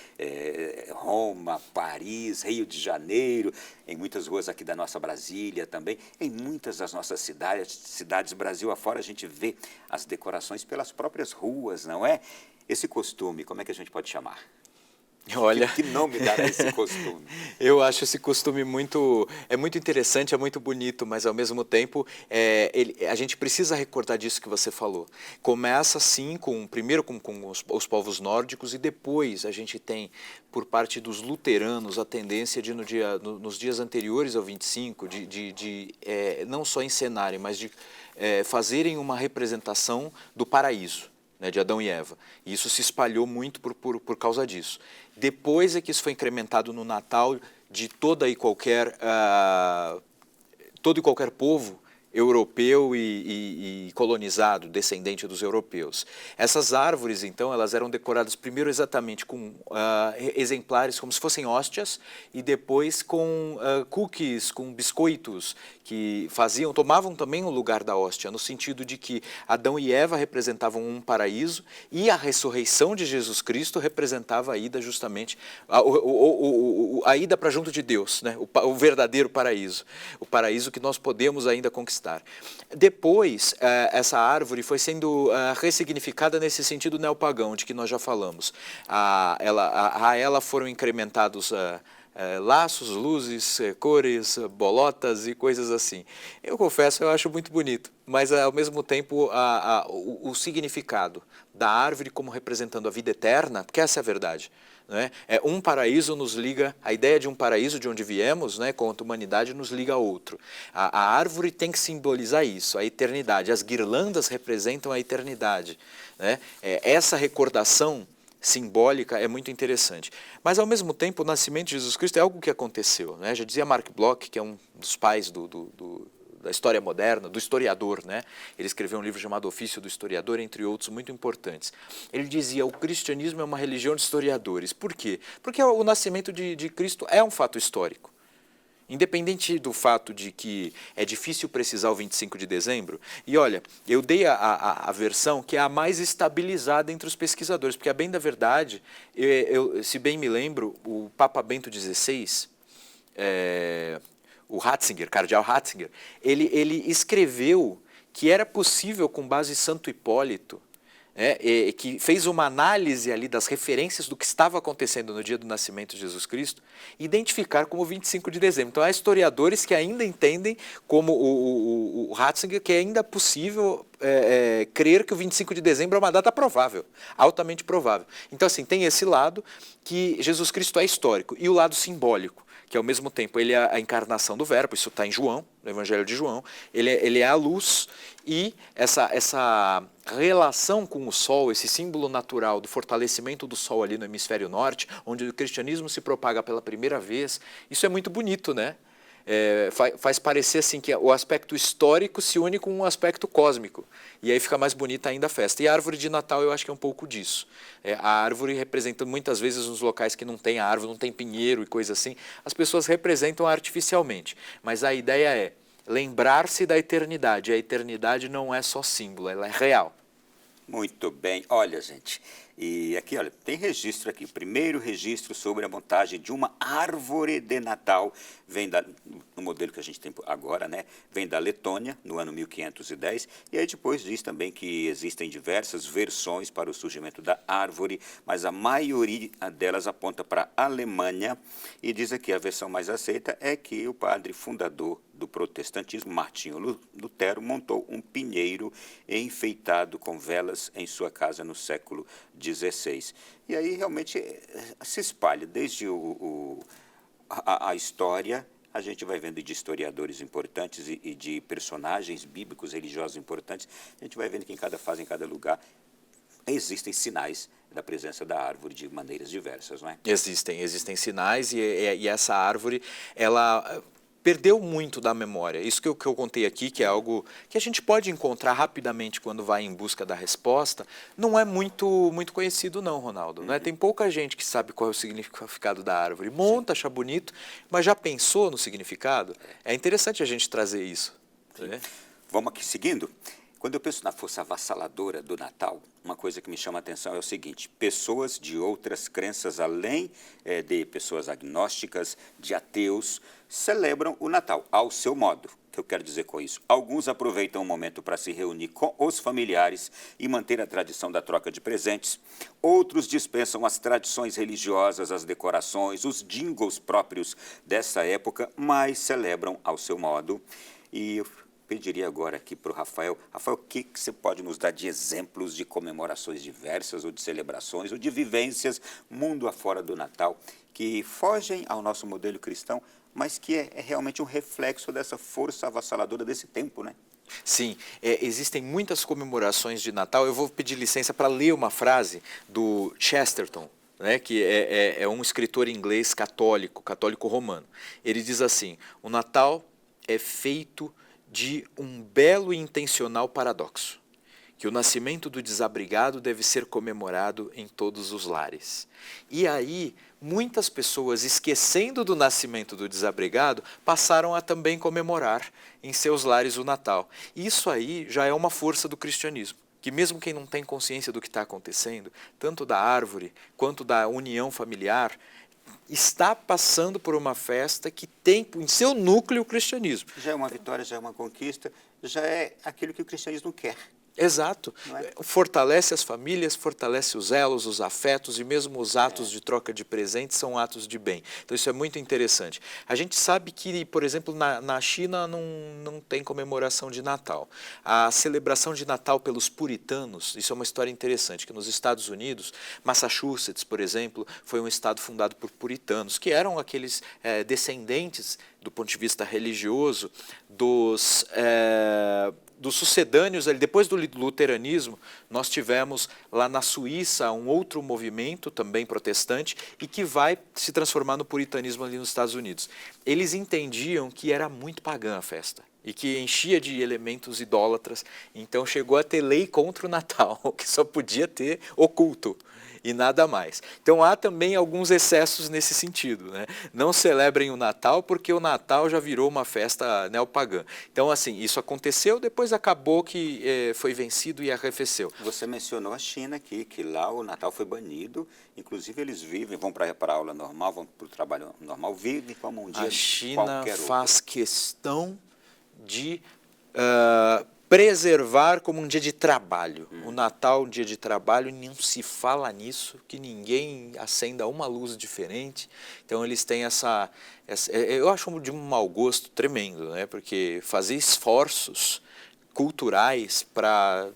Speaker 1: Roma, Paris, Rio de Janeiro, em muitas ruas aqui da nossa Brasília também, em muitas das nossas cidades Brasil afora, a gente vê as decorações pelas próprias ruas, não é? Esse costume, como é que a gente pode chamar?
Speaker 2: Olha,
Speaker 1: que nome dá esse costume?
Speaker 2: Eu acho esse costume muito interessante, é muito bonito, mas ao mesmo tempo a gente precisa recordar disso que você falou. Começa assim primeiro com os povos nórdicos e depois a gente tem por parte dos luteranos a tendência de nos dias anteriores ao 25 não só encenarem, mas de fazerem uma representação do paraíso, de Adão e Eva. E isso se espalhou muito por causa disso. Depois é que isso foi incrementado no Natal de todo e qualquer povo europeu e colonizado, descendente dos europeus. Essas árvores, então, elas eram decoradas primeiro exatamente com exemplares como se fossem hóstias e depois com cookies, com biscoitos que tomavam também o lugar da hóstia, no sentido de que Adão e Eva representavam um paraíso e a ressurreição de Jesus Cristo representava a ida justamente, a ida para junto de Deus, né? O verdadeiro paraíso, o paraíso que nós podemos ainda conquistar. Depois, essa árvore foi sendo ressignificada nesse sentido neopagão, de que nós já falamos. A ela foram incrementados laços, luzes, cores, bolotas e coisas assim. Eu confesso, eu acho muito bonito, mas ao mesmo tempo o significado da árvore como representando a vida eterna, porque essa é a verdade. Um paraíso nos liga, a ideia de um paraíso de onde viemos, com a humanidade, nos liga a outro. A árvore tem que simbolizar isso, a eternidade. As guirlandas representam a eternidade. Essa recordação simbólica é muito interessante. Mas, ao mesmo tempo, o nascimento de Jesus Cristo é algo que aconteceu. Já dizia Mark Bloch, que é um dos pais da história moderna, do historiador, Ele escreveu um livro chamado Ofício do Historiador, entre outros muito importantes. Ele dizia: o cristianismo é uma religião de historiadores. Por quê? Porque o nascimento de Cristo é um fato histórico. Independente do fato de que é difícil precisar o 25 de dezembro, e olha, eu dei a versão que é a mais estabilizada entre os pesquisadores, porque, a bem da verdade, se bem me lembro, o Papa Bento XVI, o Ratzinger, cardeal Ratzinger, ele escreveu que era possível, com base em Santo Hipólito, que fez uma análise ali das referências do que estava acontecendo no dia do nascimento de Jesus Cristo, identificar como 25 de dezembro. Então, há historiadores que ainda entendem, como o Ratzinger, que é ainda possível crer que o 25 de dezembro é uma data provável, altamente provável. Então, assim, tem esse lado que Jesus Cristo é histórico, e o lado simbólico, que ao mesmo tempo ele é a encarnação do verbo, isso está em João, no Evangelho de João, ele é a luz, e essa relação com o sol, esse símbolo natural do fortalecimento do sol ali no hemisfério norte, onde o cristianismo se propaga pela primeira vez, isso é muito bonito, faz parecer assim que o aspecto histórico se une com um aspecto cósmico, e aí fica mais bonita ainda a festa. E a árvore de Natal eu acho que é um pouco disso. A árvore representa muitas vezes nos locais que não tem árvore, não tem pinheiro e coisa assim, as pessoas representam artificialmente, mas a ideia é lembrar-se da eternidade. A eternidade não é só símbolo, ela é real.
Speaker 1: Muito bem. Olha, gente, E aqui, olha, tem registro aqui. O primeiro registro sobre a montagem de uma árvore de Natal vem no modelo que a gente tem agora, né? Vem da Letônia, no ano 1510. E aí depois diz também que existem diversas versões para o surgimento da árvore, mas a maioria delas aponta para a Alemanha. E diz aqui, a versão mais aceita é que o padre fundador do protestantismo, Martinho Lutero, montou um pinheiro enfeitado com velas em sua casa no século XVI. E aí realmente se espalha desde a história, a gente vai vendo de historiadores importantes e de personagens bíblicos, religiosos importantes, a gente vai vendo que em cada fase, em cada lugar, existem sinais da presença da árvore de maneiras diversas, não é?
Speaker 2: Existem sinais e essa árvore, ela perdeu muito da memória. Isso que eu contei aqui, que é algo que a gente pode encontrar rapidamente quando vai em busca da resposta, não é muito conhecido não, Ronaldo. Né? Tem pouca gente que sabe qual é o significado da árvore. Monta, acha bonito, mas já pensou no significado? É interessante a gente trazer isso. Né?
Speaker 1: Vamos aqui seguindo? Quando eu penso na força avassaladora do Natal, uma coisa que me chama a atenção é o seguinte: pessoas de outras crenças, além de pessoas agnósticas, de ateus, celebram o Natal ao seu modo. O que eu quero dizer com isso? Alguns aproveitam o momento para se reunir com os familiares e manter a tradição da troca de presentes. Outros dispensam as tradições religiosas, as decorações, os jingles próprios dessa época, mas celebram ao seu modo. E eu pediria agora aqui para o Rafael. Rafael, o que você pode nos dar de exemplos de comemorações diversas, ou de celebrações, ou de vivências mundo afora do Natal, que fogem ao nosso modelo cristão, mas que é realmente um reflexo dessa força avassaladora desse tempo, né?
Speaker 2: Sim, existem muitas comemorações de Natal. Eu vou pedir licença para ler uma frase do Chesterton, né, que é um escritor inglês católico romano. Ele diz assim: o Natal é feito de um belo e intencional paradoxo, que o nascimento do desabrigado deve ser comemorado em todos os lares. E aí, muitas pessoas, esquecendo do nascimento do desabrigado, passaram a também comemorar em seus lares o Natal. Isso aí já é uma força do cristianismo, que mesmo quem não tem consciência do que está acontecendo, tanto da árvore quanto da união familiar, está passando por uma festa que tem em seu núcleo o cristianismo.
Speaker 1: Já é uma vitória, já é uma conquista, já é aquilo que o cristianismo quer.
Speaker 2: Exato. Fortalece as famílias, fortalece os elos, os afetos, e mesmo os atos de troca de presentes são atos de bem. Então isso é muito interessante. A gente sabe que, por exemplo, na China não tem comemoração de Natal. A celebração de Natal pelos puritanos, isso é uma história interessante, que nos Estados Unidos, Massachusetts, por exemplo, foi um estado fundado por puritanos, que eram aqueles descendentes, do ponto de vista religioso, dos sucedâneos, depois do luteranismo, nós tivemos lá na Suíça um outro movimento também protestante e que vai se transformar no puritanismo ali nos Estados Unidos. Eles entendiam que era muito pagã a festa e que enchia de elementos idólatras, então chegou a ter lei contra o Natal, que só podia ter o culto e nada mais. Então há também alguns excessos nesse sentido, né? Não celebrem o Natal porque o Natal já virou uma festa neopagã. Então assim, isso aconteceu, depois acabou que foi vencido e arrefeceu.
Speaker 1: Você mencionou a China aqui, que lá o Natal foi banido, inclusive eles vivem, vão para a aula normal, vão para o trabalho normal, vivem como um dia
Speaker 2: A China
Speaker 1: qualquer
Speaker 2: faz
Speaker 1: outro.
Speaker 2: questão de preservar como um dia de trabalho. O Natal, um dia de trabalho, não se fala nisso, que ninguém acenda uma luz diferente. Então eles têm eu acho de um mau gosto tremendo, né? Porque fazer esforços culturais para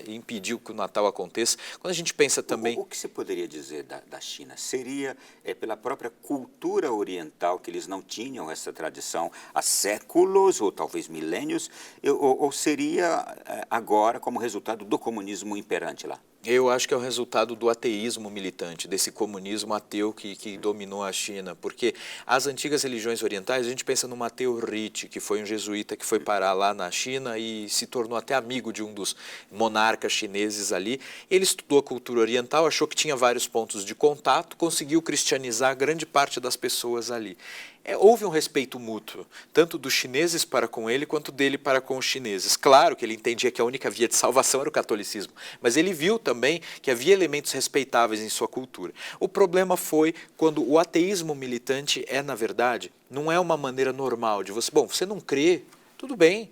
Speaker 2: impedir que o Natal aconteça. Quando a gente pensa também...
Speaker 1: O que se poderia dizer da China? Seria pela própria cultura oriental, que eles não tinham essa tradição há séculos, ou talvez milênios, ou seria agora como resultado do comunismo imperante lá?
Speaker 2: Eu acho que é o resultado do ateísmo militante, desse comunismo ateu que dominou a China, porque as antigas religiões orientais, a gente pensa no Matteo Ricci, que foi um jesuíta que foi parar lá na China e se tornou até amigo de um dos monarcas chineses ali. Ele estudou a cultura oriental, achou que tinha vários pontos de contato, conseguiu cristianizar grande parte das pessoas ali. houve um respeito mútuo, tanto dos chineses para com ele, quanto dele para com os chineses. Claro que ele entendia que a única via de salvação era o catolicismo, mas ele viu também que havia elementos respeitáveis em sua cultura. O problema foi quando o ateísmo militante na verdade, não é uma maneira normal de você... Bom, você não crê, tudo bem,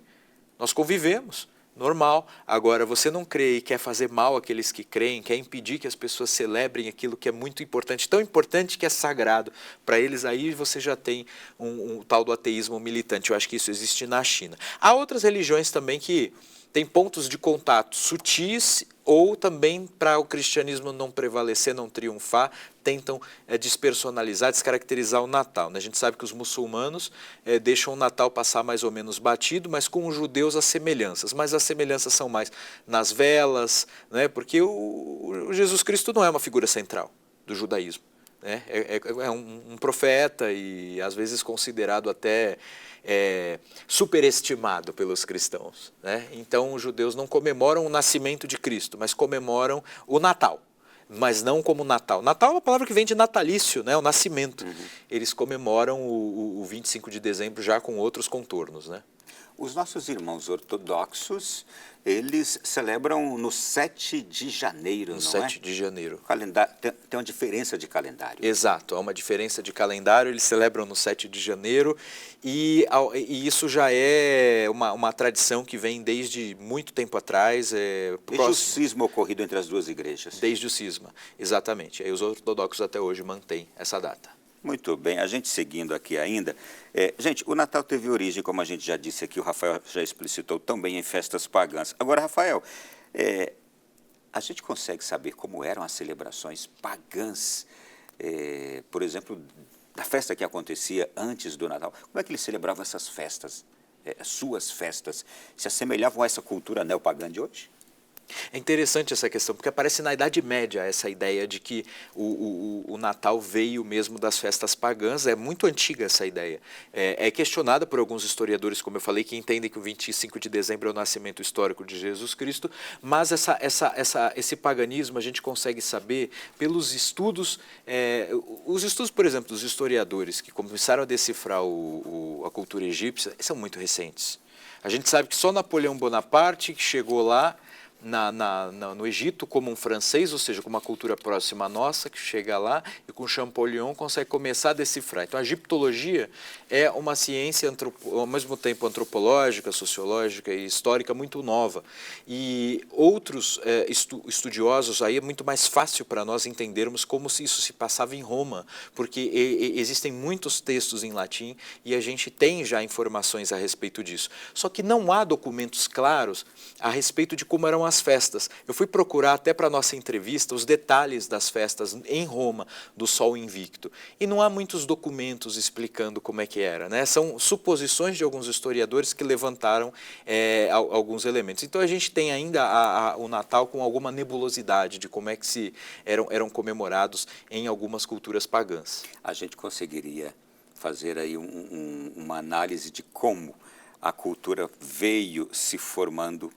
Speaker 2: nós convivemos. Normal. Agora, você não crê e quer fazer mal àqueles que creem, quer impedir que as pessoas celebrem aquilo que é muito importante, tão importante que é sagrado para eles, aí você já tem um tal do ateísmo militante. Eu acho que isso existe na China. Há outras religiões também que têm pontos de contato sutis ou também, para o cristianismo não prevalecer, não triunfar, tentam despersonalizar, descaracterizar o Natal. A gente sabe que os muçulmanos deixam o Natal passar mais ou menos batido, mas com os judeus as semelhanças. Mas as semelhanças são mais nas velas, né? Porque o Jesus Cristo não é uma figura central do judaísmo. Né? É um profeta e às vezes considerado até superestimado pelos cristãos. Né? Então os judeus não comemoram o nascimento de Cristo, mas comemoram o Natal. Mas não como Natal. Natal é uma palavra que vem de natalício, né? O nascimento. Uhum. Eles comemoram o 25 de dezembro já com outros contornos. Né?
Speaker 1: Os nossos irmãos ortodoxos, eles celebram no 7 de janeiro,
Speaker 2: no
Speaker 1: não
Speaker 2: 7 de janeiro.
Speaker 1: Calendário, tem uma diferença de calendário.
Speaker 2: Exato, há uma diferença de calendário, eles celebram no 7 de janeiro e isso já é uma tradição que vem desde muito tempo atrás.
Speaker 1: Desde o cisma ocorrido entre as duas igrejas.
Speaker 2: Desde o cisma, exatamente. E os ortodoxos até hoje mantêm essa data.
Speaker 1: Muito bem, a gente seguindo aqui ainda. Gente, o Natal teve origem, como a gente já disse aqui, o Rafael já explicitou também em festas pagãs. Agora, Rafael, a gente consegue saber como eram as celebrações pagãs, por exemplo, da festa que acontecia antes do Natal? Como é que eles celebravam essas festas, suas festas? Se assemelhavam a essa cultura neopagã de hoje?
Speaker 2: É interessante essa questão, porque aparece na Idade Média essa ideia de que o Natal veio mesmo das festas pagãs. É muito antiga essa ideia. É questionada por alguns historiadores, como eu falei, que entendem que o 25 de dezembro é o nascimento histórico de Jesus Cristo, mas esse paganismo a gente consegue saber pelos estudos, os estudos, por exemplo, dos historiadores que começaram a decifrar a cultura egípcia, são muito recentes. A gente sabe que só Napoleão Bonaparte, que chegou lá, no Egito como um francês, ou seja, com uma cultura próxima à nossa, que chega lá e com Champollion consegue começar a decifrar. Então a egiptologia é uma ciência ao mesmo tempo antropológica, sociológica e histórica muito nova. E outros estudiosos, aí é muito mais fácil para nós entendermos como se isso se passava em Roma, porque existem muitos textos em latim e a gente tem já informações a respeito disso. Só que não há documentos claros a respeito de como eram as festas. Eu fui procurar até para a nossa entrevista os detalhes das festas em Roma, do Sol Invicto. E não há muitos documentos explicando como é que era. Né? São suposições de alguns historiadores que levantaram alguns elementos. Então a gente tem ainda o Natal com alguma nebulosidade de como é que eram comemorados em algumas culturas pagãs.
Speaker 1: A gente conseguiria fazer aí uma análise de como a cultura veio se formando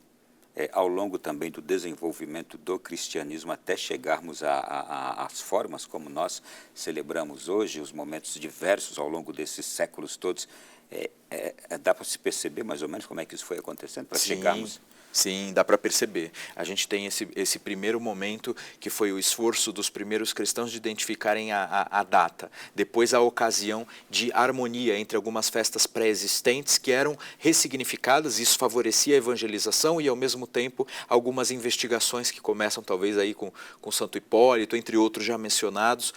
Speaker 1: ao longo também do desenvolvimento do cristianismo até chegarmos às formas como nós celebramos hoje, os momentos diversos ao longo desses séculos todos. Dá para se perceber mais ou menos como é que isso foi acontecendo para chegarmos...
Speaker 2: Sim, dá para perceber. A gente tem esse primeiro momento que foi o esforço dos primeiros cristãos de identificarem a data. Depois a ocasião de harmonia entre algumas festas pré-existentes que eram ressignificadas. Isso favorecia a evangelização e, ao mesmo tempo, algumas investigações que começam talvez aí com Santo Hipólito, entre outros já mencionados,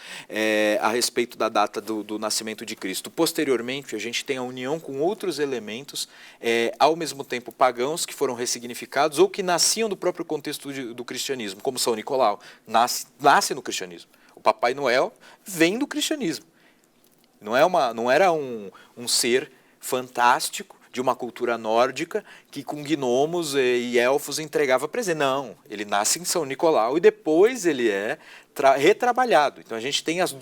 Speaker 2: a respeito da data do nascimento de Cristo. Posteriormente, a gente tem a união com outros elementos, ao mesmo tempo pagãos, que foram ressignificados ou que nasciam do próprio contexto do cristianismo, como São Nicolau, nasce no cristianismo. O Papai Noel vem do cristianismo. Não era um ser fantástico de uma cultura nórdica que com gnomos e elfos entregava presente. Não, ele nasce em São Nicolau e depois ele é retrabalhado. Então a gente tem os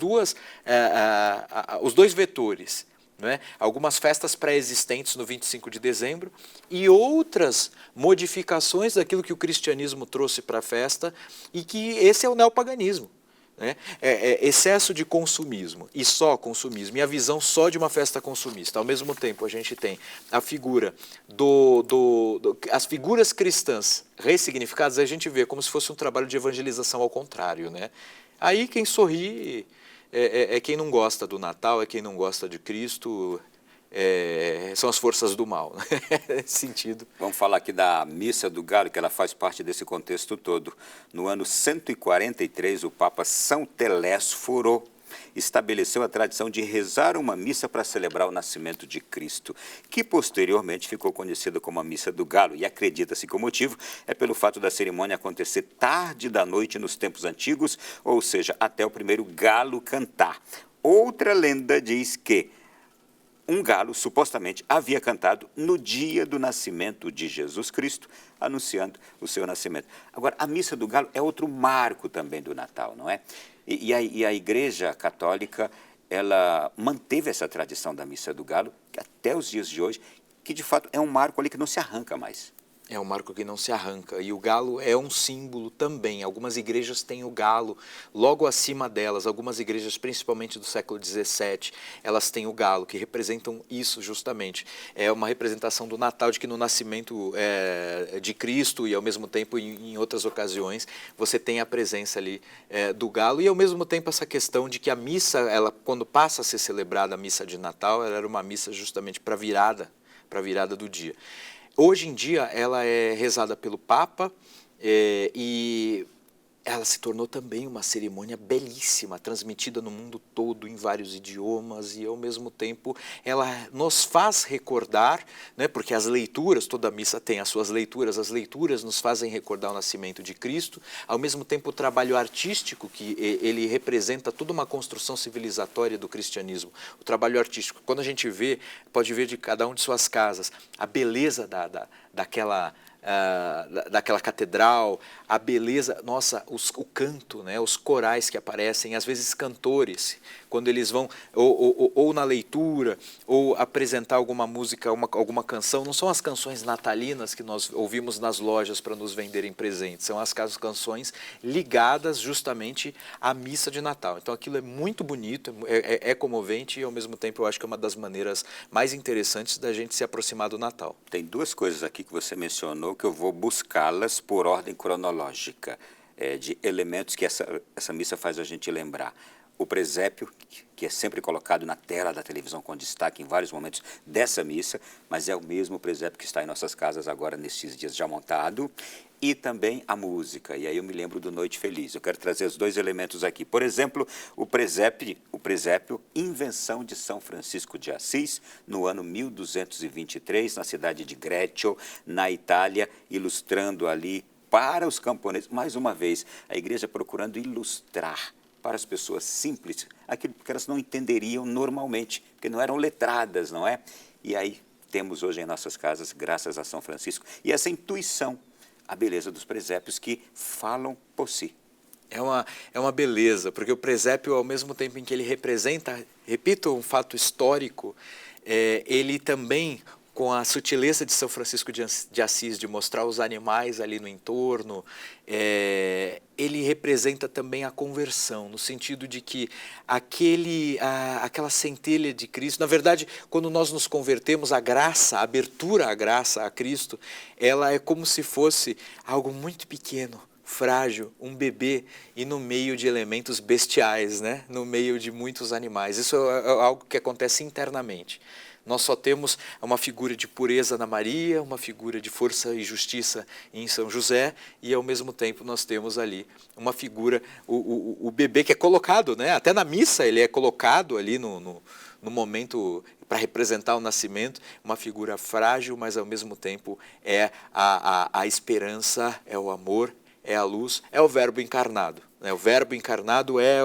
Speaker 2: dois vetores. Né? Algumas festas pré-existentes no 25 de dezembro e outras modificações daquilo que o cristianismo trouxe para a festa e que esse é o neopaganismo. né? Excesso de consumismo e só consumismo, e a visão só de uma festa consumista. Ao mesmo tempo, a gente tem a figura as figuras cristãs ressignificadas, a gente vê como se fosse um trabalho de evangelização ao contrário, né? Aí quem sorri é quem não gosta do Natal, é quem não gosta de Cristo, são as forças do mal, né? Nesse sentido.
Speaker 1: Vamos falar aqui da Missa do Galo, que ela faz parte desse contexto todo. No ano 143, o Papa São Telésforo estabeleceu a tradição de rezar uma missa para celebrar o nascimento de Cristo, que posteriormente ficou conhecida como a Missa do Galo, e acredita-se que o motivo é pelo fato da cerimônia acontecer tarde da noite nos tempos antigos, ou seja, até o primeiro galo cantar. Outra lenda diz que um galo supostamente havia cantado no dia do nascimento de Jesus Cristo, anunciando o seu nascimento. Agora, a Missa do Galo é outro marco também do Natal, não é? E a Igreja Católica, ela manteve essa tradição da Missa do Galo até os dias de hoje, que de fato é um marco ali que não se arranca mais.
Speaker 2: É um marco que não se arranca, e o galo é um símbolo também. Algumas igrejas têm o galo logo acima delas, algumas igrejas, principalmente do século XVII, elas têm o galo, que representam isso justamente. É uma representação do Natal, de que no nascimento de Cristo e ao mesmo tempo em outras ocasiões, você tem a presença ali do galo, e ao mesmo tempo essa questão de que a missa, ela, quando passa a ser celebrada a missa de Natal, ela era uma missa justamente para a virada do dia. Hoje em dia, ela é rezada pelo Papa e ela se tornou também uma cerimônia belíssima, transmitida no mundo todo, em vários idiomas, e ao mesmo tempo ela nos faz recordar, né, porque as leituras, toda missa tem as suas leituras, as leituras nos fazem recordar o nascimento de Cristo, ao mesmo tempo o trabalho artístico, que ele representa toda uma construção civilizatória do cristianismo, o trabalho artístico. Quando a gente vê, pode ver de cada um de suas casas, a beleza daquela catedral, a beleza, nossa, o canto, né, os corais que aparecem, às vezes cantores, quando eles vão ou na leitura, ou apresentar alguma música, alguma canção, não são as canções natalinas que nós ouvimos nas lojas para nos venderem presentes, são as canções ligadas justamente à missa de Natal. Então aquilo é muito bonito, é comovente, e ao mesmo tempo eu acho que é uma das maneiras mais interessantes da gente se aproximar do Natal.
Speaker 1: Tem duas coisas aqui que você mencionou que eu vou buscá-las por ordem cronológica, de elementos que essa missa faz a gente lembrar. O presépio, que é sempre colocado na tela da televisão com destaque em vários momentos dessa missa, mas é o mesmo presépio que está em nossas casas agora nesses dias já montado, e também a música. E aí eu me lembro do Noite Feliz. Eu quero trazer os dois elementos aqui. Por exemplo, o presépio, invenção de São Francisco de Assis, no ano 1223, na cidade de Greccio, na Itália, ilustrando ali para os camponeses, mais uma vez, a igreja procurando ilustrar para as pessoas simples aquilo que elas não entenderiam normalmente, porque não eram letradas, não é? E aí temos hoje em nossas casas, graças a São Francisco, e essa intuição, a beleza dos presépios que falam por si.
Speaker 2: É uma beleza, porque o presépio, ao mesmo tempo em que ele representa, repito, um fato histórico, ele também, com a sutileza de São Francisco de Assis, de mostrar os animais ali no entorno, ele representa também a conversão, no sentido de que aquela centelha de Cristo, na verdade, quando nós nos convertemos, a graça, a abertura à graça, a Cristo, ela é como se fosse algo muito pequeno, frágil, um bebê, e no meio de elementos bestiais, né? No meio de muitos animais. Isso é algo que acontece internamente. Nós só temos uma figura de pureza na Maria, uma figura de força e justiça em São José, e ao mesmo tempo nós temos ali uma figura, o bebê que é colocado, né? Até na missa ele é colocado ali no momento para representar o nascimento, uma figura frágil, mas ao mesmo tempo é a esperança, é o amor, é a luz, é o Verbo encarnado. O Verbo encarnado é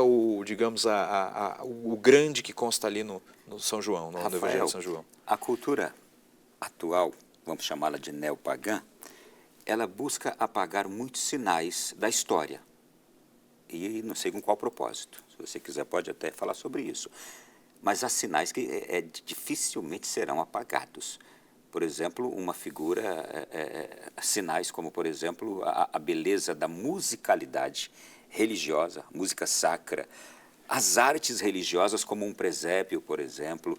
Speaker 2: digamos, o grande que consta ali no São João, no Evangelho de São João.
Speaker 1: A cultura atual, vamos chamá-la de neopagã, ela busca apagar muitos sinais da história. E não sei com qual propósito. Se você quiser, pode até falar sobre isso. Mas há sinais que dificilmente serão apagados. Por exemplo, uma figura, sinais como, por exemplo, a beleza da musicalidade religiosa, música sacra, as artes religiosas como um presépio, por exemplo.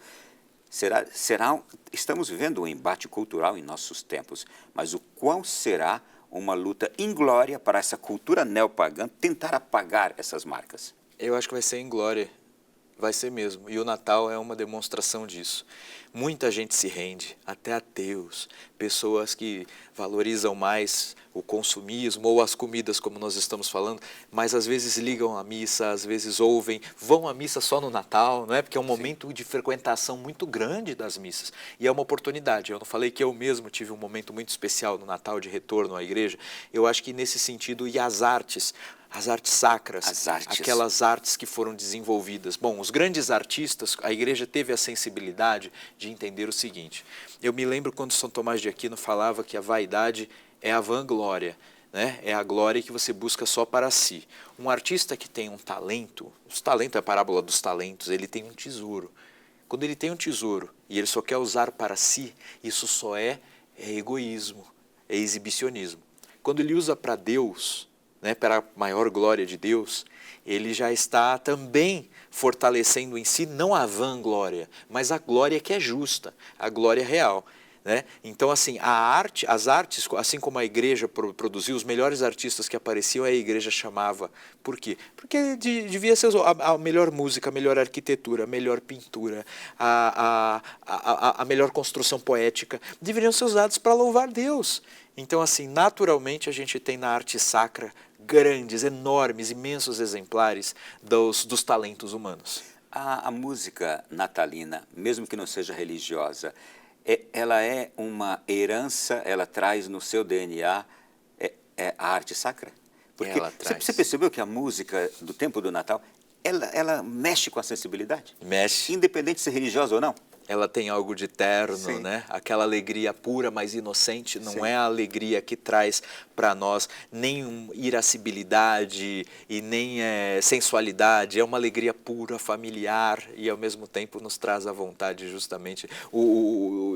Speaker 1: Estamos vivendo um embate cultural em nossos tempos, mas o quão será uma luta inglória para essa cultura neopagã tentar apagar essas marcas?
Speaker 2: Eu acho que vai ser inglória. Vai ser mesmo. E o Natal é uma demonstração disso. Muita gente se rende, até ateus, pessoas que valorizam mais o consumismo ou as comidas, como nós estamos falando, mas às vezes ligam à missa, às vezes ouvem, vão à missa só no Natal, não é? Porque é um momento de frequentação muito grande das missas. E é uma oportunidade. Eu não falei que eu mesmo tive um momento muito especial no Natal de retorno à igreja. Eu acho que nesse sentido, e as artes sacras, aquelas artes que foram desenvolvidas. Bom, os grandes artistas, a igreja teve a sensibilidade de entender o seguinte. Eu me lembro quando São Tomás de Aquino falava que a vaidade é a vanglória, né? É a glória que você busca só para si. Um artista que tem um talento, os talentos é a parábola dos talentos, ele tem um tesouro. Quando ele tem um tesouro e ele só quer usar para si, isso só é egoísmo, é exibicionismo. Quando ele usa para Deus, né, para a maior glória de Deus, ele já está também fortalecendo em si não a vanglória, mas a glória que é justa, a glória real. Né? Então, assim, as artes, assim como a igreja produziu, os melhores artistas que apareciam, a igreja chamava. Por quê? Porque devia ser a melhor música, a melhor arquitetura, a melhor pintura, a melhor construção poética, deveriam ser usados para louvar Deus. Então, assim, naturalmente a gente tem na arte sacra grandes, enormes, imensos exemplares dos talentos humanos.
Speaker 1: A música natalina, mesmo que não seja religiosa, ela é uma herança, ela traz no seu DNA a arte sacra? Porque você percebeu que a música do tempo do Natal, ela mexe com a sensibilidade?
Speaker 2: Mexe.
Speaker 1: Independente de ser religiosa ou não?
Speaker 2: Ela tem algo de terno, né? Aquela alegria pura, mas inocente, não é a alegria que traz para nós nem irascibilidade e nem sensualidade, é uma alegria pura, familiar e ao mesmo tempo nos traz a vontade justamente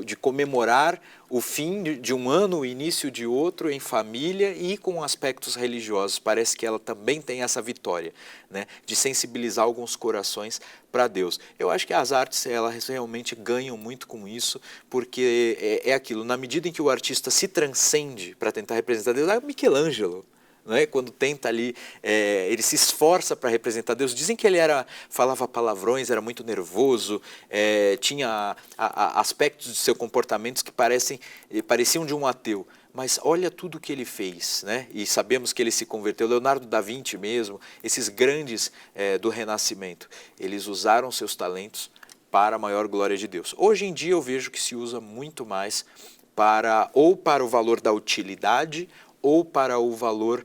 Speaker 2: de comemorar o fim de um ano, o início de outro em família e com aspectos religiosos. Parece que ela também tem essa vitória, né? De sensibilizar alguns corações para Deus. Eu acho que as artes, elas realmente ganham muito com isso, porque é aquilo, na medida em que o artista se transcende para tentar representar Deus, é Michelangelo, né? Quando tenta ali, ele se esforça para representar Deus. Dizem que ele falava palavrões, era muito nervoso, tinha aspectos de seu comportamento que pareciam de um ateu. Mas olha tudo que ele fez, né? E sabemos que ele se converteu, Leonardo da Vinci mesmo, esses grandes do Renascimento, eles usaram seus talentos para a maior glória de Deus. Hoje em dia eu vejo que se usa muito mais ou para o valor da utilidade ou para o valor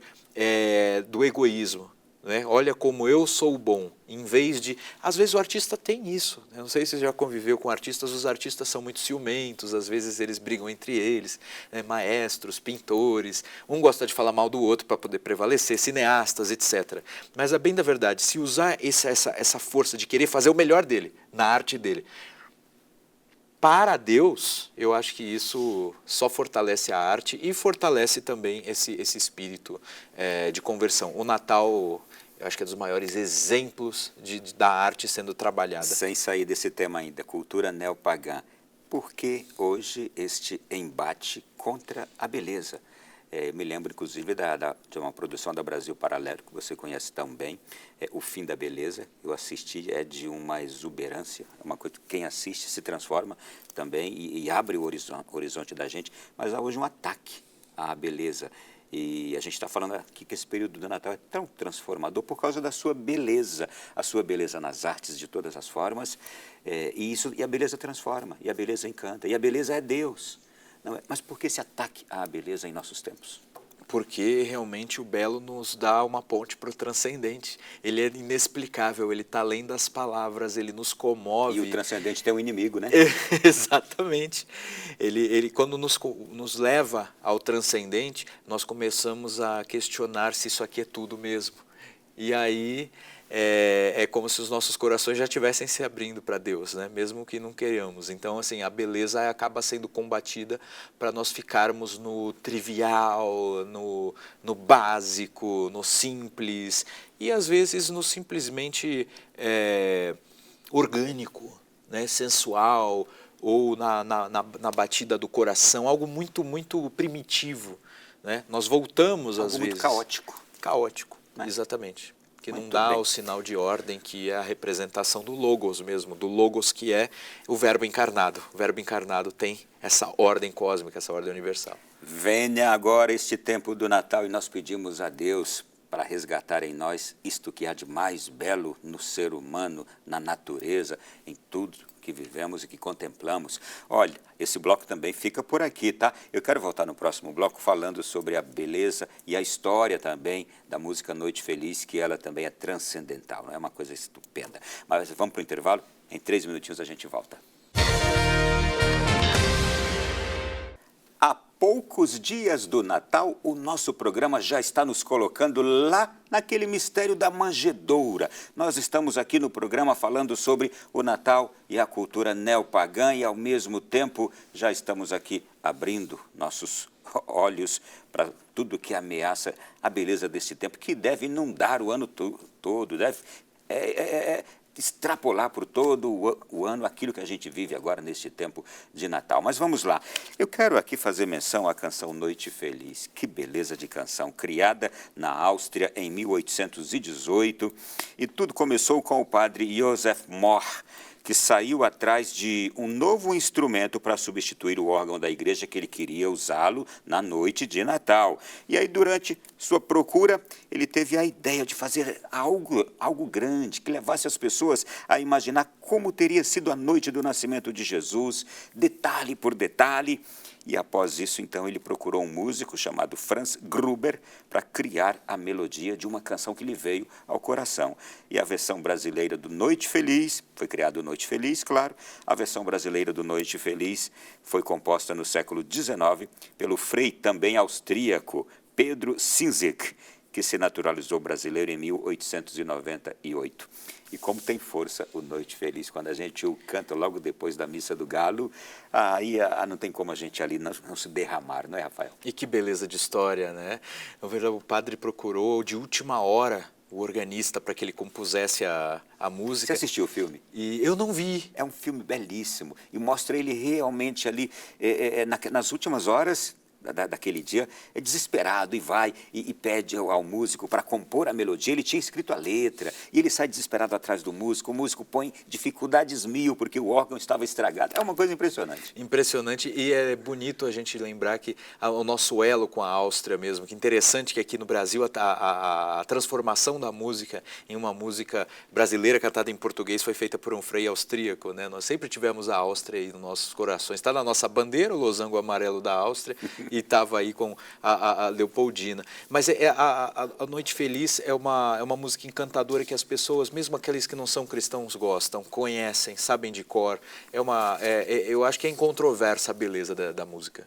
Speaker 2: do egoísmo. Né? Olha como eu sou bom, em vez de... Às vezes o artista tem isso, eu não sei se você já conviveu com artistas, os artistas são muito ciumentos, às vezes eles brigam entre eles, né? Maestros, pintores, um gosta de falar mal do outro para poder prevalecer, cineastas, etc. Mas a bem da verdade, se usar essa força de querer fazer o melhor dele, na arte dele, para Deus, eu acho que isso só fortalece a arte e fortalece também esse espírito de conversão. O Natal, eu acho que é dos maiores exemplos da arte sendo trabalhada.
Speaker 1: Sem sair desse tema ainda, cultura neopagã. Por que hoje este embate contra a beleza? Me lembro, inclusive, de uma produção da Brasil Paralelo, que você conhece tão bem, O Fim da Beleza. Eu assisti, é de uma exuberância, é uma coisa que quem assiste se transforma também e abre o horizonte da gente. Mas há hoje um ataque à beleza. E a gente está falando aqui que esse período do Natal é tão transformador por causa da sua beleza, a sua beleza nas artes de todas as formas. E a beleza transforma, e a beleza encanta, e a beleza é Deus. Não, mas por que esse ataque à beleza em nossos tempos?
Speaker 2: Porque realmente o belo nos dá uma ponte para o transcendente. Ele é inexplicável, ele está além das palavras, ele nos comove.
Speaker 1: E o transcendente tem um inimigo, né?
Speaker 2: Exatamente. Ele quando nos leva ao transcendente, nós começamos a questionar se isso aqui é tudo mesmo. E aí é como se os nossos corações já estivessem se abrindo para Deus, né? Mesmo que não queiramos. Então, assim, a beleza acaba sendo combatida para nós ficarmos no trivial, no básico, no simples e às vezes no simplesmente orgânico, né? Sensual, ou na batida do coração, algo muito, muito primitivo, né? Nós voltamos às vezes...
Speaker 1: Algo muito caótico.
Speaker 2: Caótico,
Speaker 1: né?
Speaker 2: Exatamente. Que
Speaker 1: Muito
Speaker 2: não dá
Speaker 1: bem.
Speaker 2: o sinal de ordem, que é a representação do logos mesmo, do logos que é o verbo encarnado. O verbo encarnado tem essa ordem cósmica, essa ordem universal.
Speaker 1: Venha agora este tempo do Natal e nós pedimos a Deus para resgatar em nós isto que há de mais belo no ser humano, na natureza, em tudo que vivemos e que contemplamos. Olha, esse bloco também fica por aqui, tá? Eu quero voltar no próximo bloco falando sobre a beleza e a história também da música Noite Feliz, que ela também é transcendental, não é uma coisa estupenda. Mas vamos para o intervalo, em 3 minutinhos a gente volta. Há poucos dias do Natal, o nosso programa já está nos colocando lá naquele mistério da manjedoura. Nós estamos aqui no programa falando sobre o Natal e a cultura neopagã e, ao mesmo tempo, já estamos aqui abrindo nossos olhos para tudo que ameaça a beleza desse tempo, que deve inundar o ano todo, deve extrapolar por todo o ano aquilo que a gente vive agora neste tempo de Natal. Mas vamos lá. Eu quero aqui fazer menção à canção Noite Feliz. Que beleza de canção, criada na Áustria em 1818. E tudo começou com o padre Josef Mohr, que saiu atrás de um novo instrumento para substituir o órgão da igreja, que ele queria usá-lo na noite de Natal. E aí, durante sua procura, ele teve a ideia de fazer algo grande, que levasse as pessoas a imaginar como teria sido a noite do nascimento de Jesus, detalhe por detalhe. E após isso, então, ele procurou um músico chamado Franz Gruber para criar a melodia de uma canção que lhe veio ao coração. E a versão brasileira do Noite Feliz, foi criado Noite Feliz, claro, a versão brasileira do Noite Feliz foi composta no século XIX pelo frei também austríaco Pedro Sinzig, que se naturalizou brasileiro em 1898. E como tem força o Noite Feliz, quando a gente o canta logo depois da Missa do Galo, aí não tem como a gente ali não se derramar, não é, Rafael?
Speaker 2: E que beleza de história, né? O padre procurou de última hora o organista para que ele compusesse a música.
Speaker 1: Você assistiu o filme?
Speaker 2: E eu não vi.
Speaker 1: É um filme belíssimo e mostra ele realmente ali nas últimas horas daquele dia, é desesperado e vai e pede ao músico para compor a melodia. Ele tinha escrito a letra e ele sai desesperado atrás do músico. O músico põe dificuldades 1000 porque o órgão estava estragado. É uma coisa impressionante.
Speaker 2: Impressionante, e é bonito a gente lembrar que o nosso elo com a Áustria mesmo, que interessante que aqui no Brasil a transformação da música em uma música brasileira cantada em português foi feita por um frei austríaco, né? Nós sempre tivemos a Áustria aí nos nossos corações. Está na nossa bandeira o losango amarelo da Áustria e estava aí com a Leopoldina. Mas a Noite Feliz é uma música encantadora que as pessoas, mesmo aqueles que não são cristãos, gostam, conhecem, sabem de cor. Eu acho que é incontroversa a beleza da música.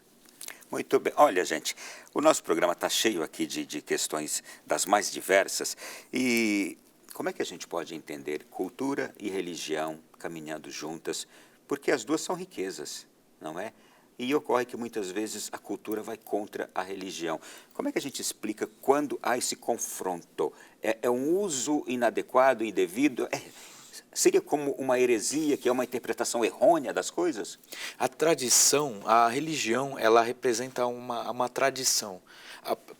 Speaker 1: Muito bem. Olha, gente, o nosso programa está cheio aqui de questões das mais diversas. E como é que a gente pode entender cultura e religião caminhando juntas? Porque as duas são riquezas, não é? E ocorre que muitas vezes a cultura vai contra a religião. Como é que a gente explica quando há esse confronto? É um uso inadequado, indevido? Seria como uma heresia, que é uma interpretação errônea das coisas?
Speaker 2: A tradição, a religião, ela representa uma tradição.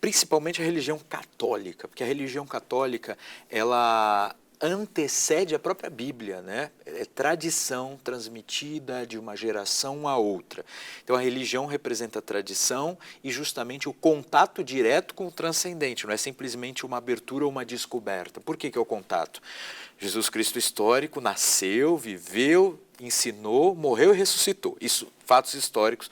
Speaker 2: Principalmente a religião católica, porque a religião católica, ela antecede a própria Bíblia, né? É tradição transmitida de uma geração a outra. Então a religião representa a tradição e justamente o contato direto com o transcendente, não é simplesmente uma abertura ou uma descoberta. Por que é o contato? Jesus Cristo histórico nasceu, viveu, ensinou, morreu e ressuscitou. Isso, fatos históricos.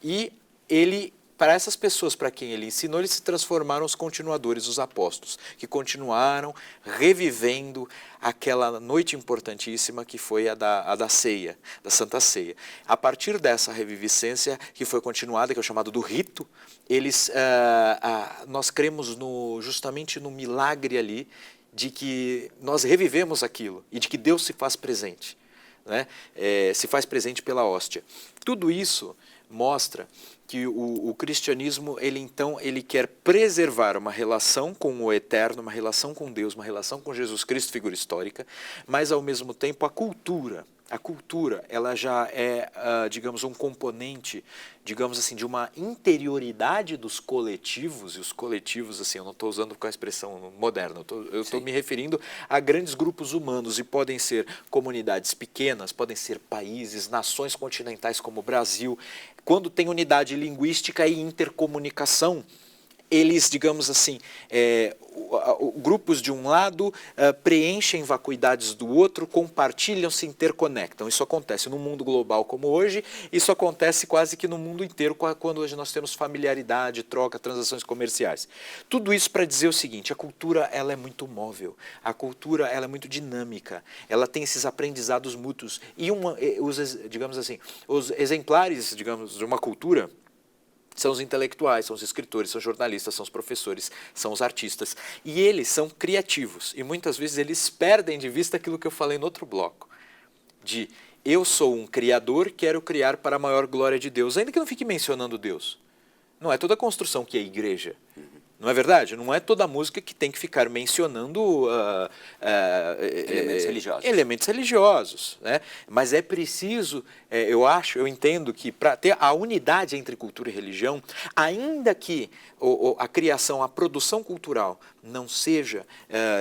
Speaker 2: E ele, para essas pessoas para quem ele ensinou, eles se transformaram os continuadores, os apóstolos, que continuaram revivendo aquela noite importantíssima que foi a da ceia, da Santa Ceia. A partir dessa reviviscência, que foi continuada, que é o chamado do rito, nós cremos justamente no milagre ali, de que nós revivemos aquilo e de que Deus se faz presente, né? Se faz presente pela hóstia. Tudo isso mostra que o cristianismo, ele quer preservar uma relação com o eterno, uma relação com Deus, uma relação com Jesus Cristo, figura histórica, mas ao mesmo tempo a cultura, ela já é, digamos, um componente, digamos assim, de uma interioridade dos coletivos, e os coletivos, assim, eu não estou usando com a expressão moderna, eu estou me referindo a grandes grupos humanos, e podem ser comunidades pequenas, podem ser países, nações continentais como o Brasil. Quando tem unidade linguística e intercomunicação, eles, digamos assim, grupos de um lado preenchem vacuidades do outro, compartilham, se interconectam. Isso acontece no mundo global como hoje, isso acontece quase que no mundo inteiro quando hoje nós temos familiaridade, troca, transações comerciais. Tudo isso para dizer o seguinte: a cultura, ela é muito móvel, a cultura, ela é muito dinâmica, ela tem esses aprendizados mútuos e digamos assim, os exemplares, digamos, de uma cultura são os intelectuais, são os escritores, são os jornalistas, são os professores, são os artistas. E eles são criativos. E muitas vezes eles perdem de vista aquilo que eu falei no outro bloco. De eu sou um criador, quero criar para a maior glória de Deus. Ainda que eu não fique mencionando Deus. Não é toda construção que é igreja. Não é verdade? Não é toda música que tem que ficar mencionando elementos religiosos, né? Mas é preciso, eu entendo que para ter a unidade entre cultura e religião, ainda que a criação, a produção cultural não seja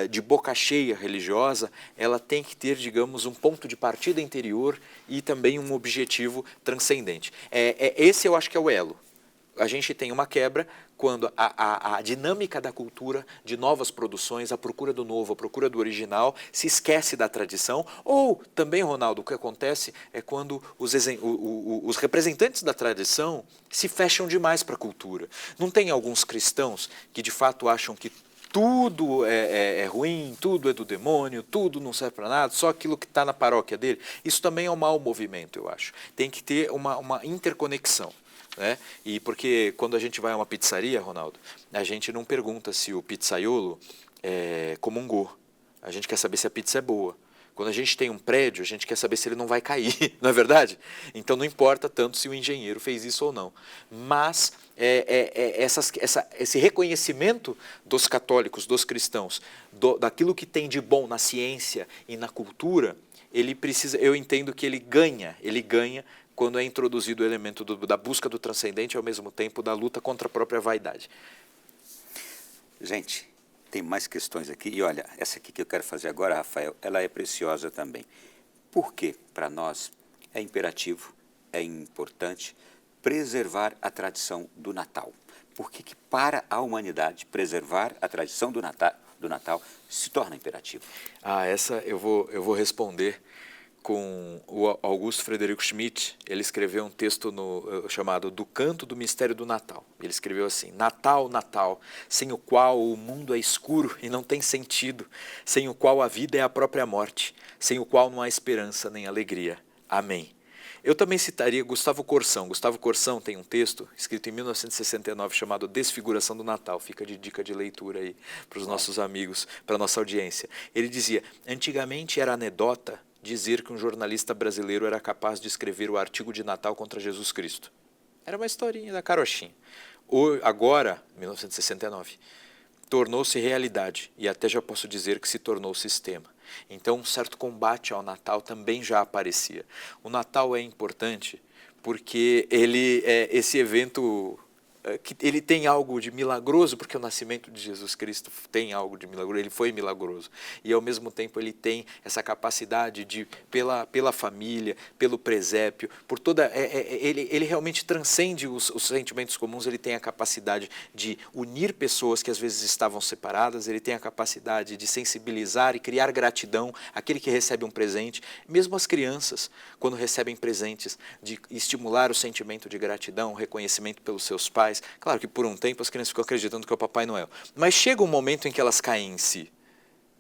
Speaker 2: de boca cheia religiosa, ela tem que ter, digamos, um ponto de partida interior e também um objetivo transcendente. Esse eu acho que é o elo. A gente tem uma quebra quando a dinâmica da cultura, de novas produções, a procura do novo, a procura do original, se esquece da tradição. Ou também, Ronaldo, o que acontece é quando os representantes da tradição se fecham demais para a cultura. Não tem alguns cristãos que de fato acham que tudo é ruim, tudo é do demônio, tudo não serve para nada, só aquilo que está na paróquia dele? Isso também é um mau movimento, eu acho. Tem que ter uma interconexão. Né? E porque quando a gente vai a uma pizzaria, Ronaldo, a gente não pergunta se o pizzaiolo comungou. A gente quer saber se a pizza é boa. Quando a gente tem um prédio, a gente quer saber se ele não vai cair, não é verdade? Então não importa tanto se o engenheiro fez isso ou não. Mas esse reconhecimento dos católicos, dos cristãos, daquilo que tem de bom na ciência e na cultura, ele precisa, eu entendo que ele ganha quando é introduzido o elemento da busca do transcendente e ao mesmo tempo da luta contra a própria vaidade.
Speaker 1: Gente, tem mais questões aqui. E olha, essa aqui que eu quero fazer agora, Rafael, ela é preciosa também. Por que para nós é imperativo, é importante preservar a tradição do Natal? Por que para a humanidade preservar a tradição do Natal se torna imperativo?
Speaker 2: Essa eu vou responder com o Augusto Frederico Schmidt. Ele escreveu um texto chamado Do Canto do Mistério do Natal. Ele escreveu assim: Natal, Natal, sem o qual o mundo é escuro e não tem sentido, sem o qual a vida é a própria morte, sem o qual não há esperança nem alegria. Amém. Eu também citaria Gustavo Corsão. Gustavo Corsão tem um texto escrito em 1969 chamado Desfiguração do Natal. Fica de dica de leitura aí para os nossos amigos, para a nossa audiência. Ele dizia: antigamente era anedota dizer que um jornalista brasileiro era capaz de escrever o artigo de Natal contra Jesus Cristo. Era uma historinha da carochinha. Agora, 1969, tornou-se realidade e até já posso dizer que se tornou sistema. Então, um certo combate ao Natal também já aparecia. O Natal é importante porque esse evento que ele tem algo de milagroso, porque o nascimento de Jesus Cristo tem algo de milagroso, ele foi milagroso. E ao mesmo tempo ele tem essa capacidade de, pela família, pelo presépio, por toda, ele realmente transcende os sentimentos comuns, ele tem a capacidade de unir pessoas que às vezes estavam separadas, ele tem a capacidade de sensibilizar e criar gratidão àquele que recebe um presente, mesmo as crianças, quando recebem presentes, de estimular o sentimento de gratidão, reconhecimento pelos seus pais. Claro que por um tempo as crianças ficam acreditando que é o Papai Noel. Mas chega um momento em que elas caem em si.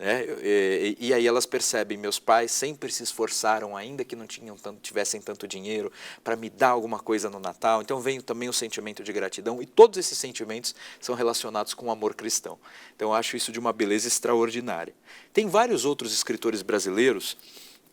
Speaker 2: né? E aí elas percebem, meus pais sempre se esforçaram, ainda que não tivessem tanto dinheiro, para me dar alguma coisa no Natal. Então vem também o sentimento de gratidão, e todos esses sentimentos são relacionados com o amor cristão. Então eu acho isso de uma beleza extraordinária. Tem vários outros escritores brasileiros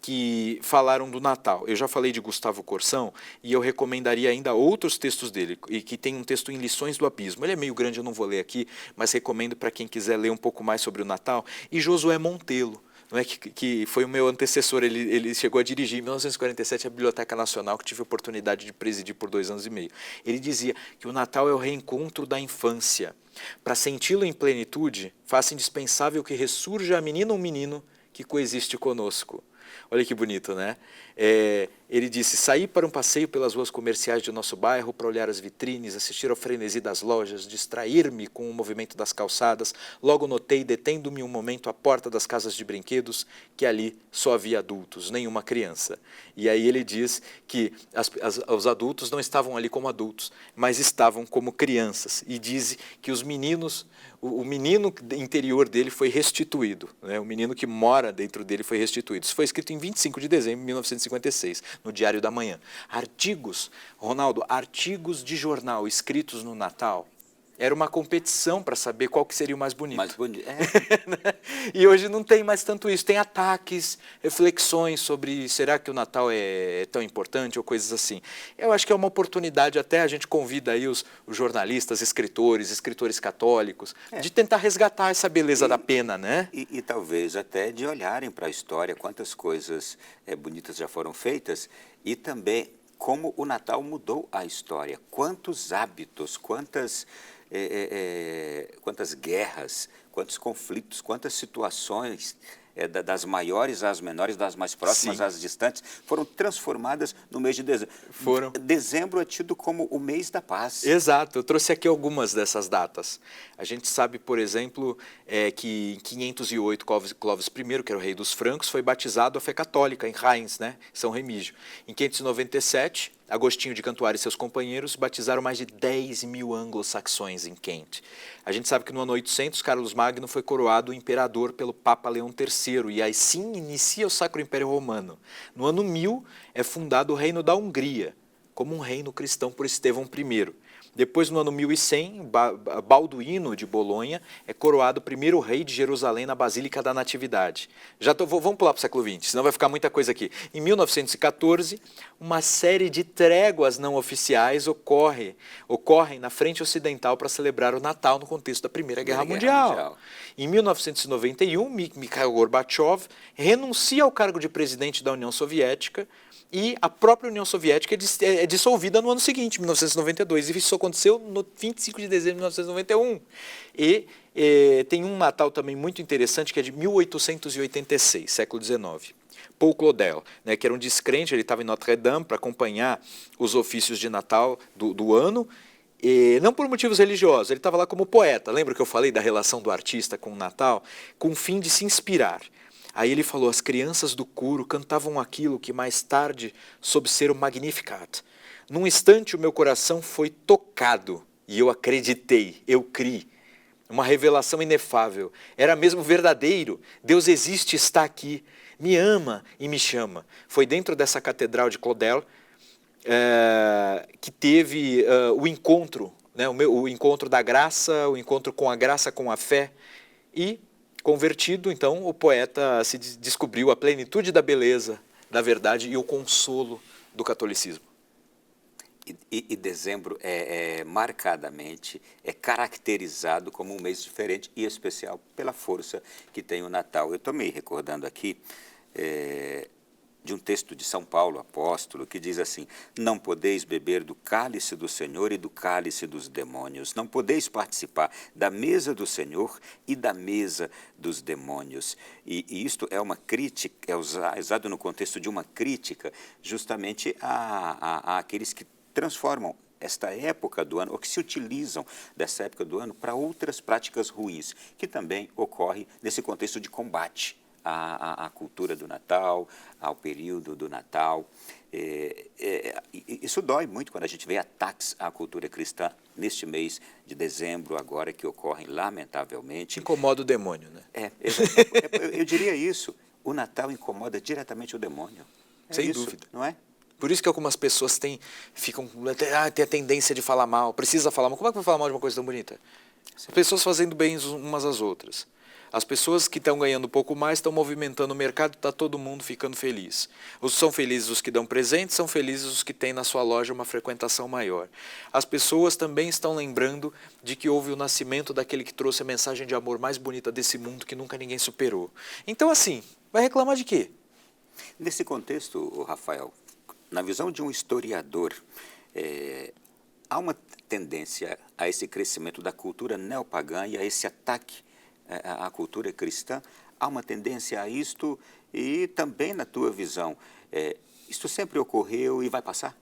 Speaker 2: que falaram do Natal. Eu já falei de Gustavo Corsão e eu recomendaria ainda outros textos dele, e que tem um texto em Lições do Abismo. Ele é meio grande, eu não vou ler aqui, mas recomendo para quem quiser ler um pouco mais sobre o Natal. E Josué Montelo, não é, que foi o meu antecessor, ele chegou a dirigir em 1947 a Biblioteca Nacional, que tive a oportunidade de presidir por 2 anos e meio. Ele dizia que o Natal é o reencontro da infância. Para senti-lo em plenitude, faça indispensável que ressurja a menina ou menino que coexiste conosco. Olha que bonito, né? Ele disse, saí para um passeio pelas ruas comerciais de nosso bairro para olhar as vitrines, assistir ao frenesi das lojas, distrair-me com o movimento das calçadas. Logo notei, detendo-me um momento à porta das casas de brinquedos, que ali só havia adultos, nenhuma criança. E aí ele diz que os adultos não estavam ali como adultos, mas estavam como crianças. E diz que os meninos, o menino interior dele foi restituído, né? O menino que mora dentro dele foi restituído. Isso foi escrito em 25 de dezembro de 1956, no Diário da Manhã. Artigos, Ronaldo, artigos de jornal escritos no Natal, era uma competição para saber qual que seria o mais bonito.
Speaker 1: Mais bonito,
Speaker 2: E hoje não tem mais tanto isso. Tem ataques, reflexões sobre será que o Natal é tão importante ou coisas assim. Eu acho que é uma oportunidade, até a gente convida aí os jornalistas, escritores católicos, de tentar resgatar essa beleza da pena, né?
Speaker 1: E talvez até de olharem para a história, quantas coisas bonitas já foram feitas, e também como o Natal mudou a história, quantos hábitos, quantas guerras, quantos conflitos, quantas situações, das maiores às menores, das mais próximas
Speaker 2: Sim.
Speaker 1: às distantes, foram transformadas no mês de dezembro.
Speaker 2: Foram.
Speaker 1: Dezembro é tido como o mês da paz.
Speaker 2: Exato, eu trouxe aqui algumas dessas datas. A gente sabe, por exemplo, que em 508, Clovis I, que era o rei dos francos, foi batizado a fé católica em Reims, né, São Remígio. Em 597, Agostinho de Cantuária e seus companheiros batizaram mais de 10 mil anglo-saxões em Kent. A gente sabe que no ano 800, Carlos Magno foi coroado imperador pelo Papa Leão III, e assim inicia o Sacro Império Romano. No ano 1000, é fundado o Reino da Hungria, como um reino cristão por Estevão I. Depois, no ano 1100, Balduíno de Bolonha é coroado primeiro rei de Jerusalém na Basílica da Natividade. Vamos pular para o século XX, senão vai ficar muita coisa aqui. Em 1914, uma série de tréguas não oficiais ocorrem na frente ocidental para celebrar o Natal no contexto da Primeira Guerra Mundial. Em 1991, Mikhail Gorbachev renuncia ao cargo de presidente da União Soviética, e a própria União Soviética é dissolvida no ano seguinte, 1992, e isso aconteceu no 25 de dezembro de 1991. E tem um Natal também muito interessante, que é de 1886, século XIX. Paul Claudel, né, que era um descrente, ele estava em Notre-Dame para acompanhar os ofícios de Natal do ano, e não por motivos religiosos, ele estava lá como poeta. Lembra que eu falei da relação do artista com o Natal? Com o fim de se inspirar. Aí ele falou, as crianças do coro cantavam aquilo que mais tarde soube ser o Magnificat. Num instante o meu coração foi tocado e eu acreditei, eu criei. Uma revelação inefável, era mesmo verdadeiro, Deus existe, está aqui, me ama e me chama. Foi dentro dessa catedral de Claudel que teve o encontro, né, o encontro da graça, o encontro com a fé, e convertido, então, o poeta se descobriu a plenitude da beleza, da verdade e o consolo do catolicismo.
Speaker 1: E dezembro marcadamente caracterizado como um mês diferente e especial pela força que tem o Natal. Eu estou me recordando aqui de um texto de São Paulo, apóstolo, que diz assim, não podeis beber do cálice do Senhor e do cálice dos demônios, não podeis participar da mesa do Senhor e da mesa dos demônios. E isto é uma crítica, é usado no contexto de uma crítica justamente àqueles que transformam esta época do ano, ou que se utilizam dessa época do ano para outras práticas ruins, que também ocorre nesse contexto de combate à cultura do Natal, ao período do Natal. Isso dói muito quando a gente vê ataques à cultura cristã neste mês de dezembro, agora que ocorrem, lamentavelmente.
Speaker 2: Incomoda o demônio, né?
Speaker 1: Eu diria isso. O Natal incomoda diretamente o demônio.
Speaker 2: Sem
Speaker 1: isso,
Speaker 2: dúvida.
Speaker 1: não é?
Speaker 2: Por isso que algumas pessoas têm a tendência de falar mal, precisa falar mal. Como é que vai falar mal de uma coisa tão bonita? As pessoas fazendo bem umas às outras. As pessoas que estão ganhando um pouco mais estão movimentando o mercado, está todo mundo ficando feliz. São felizes os que dão presentes, são felizes os que têm na sua loja uma frequentação maior. As pessoas também estão lembrando de que houve o nascimento daquele que trouxe a mensagem de amor mais bonita desse mundo que nunca ninguém superou. Então assim, vai reclamar de quê?
Speaker 1: Nesse contexto, Rafael, na visão de um historiador, há uma tendência a esse crescimento da cultura neopagã e a esse ataque à cultura cristã. Há uma tendência a isto e também, na tua visão, isto sempre ocorreu e vai passar?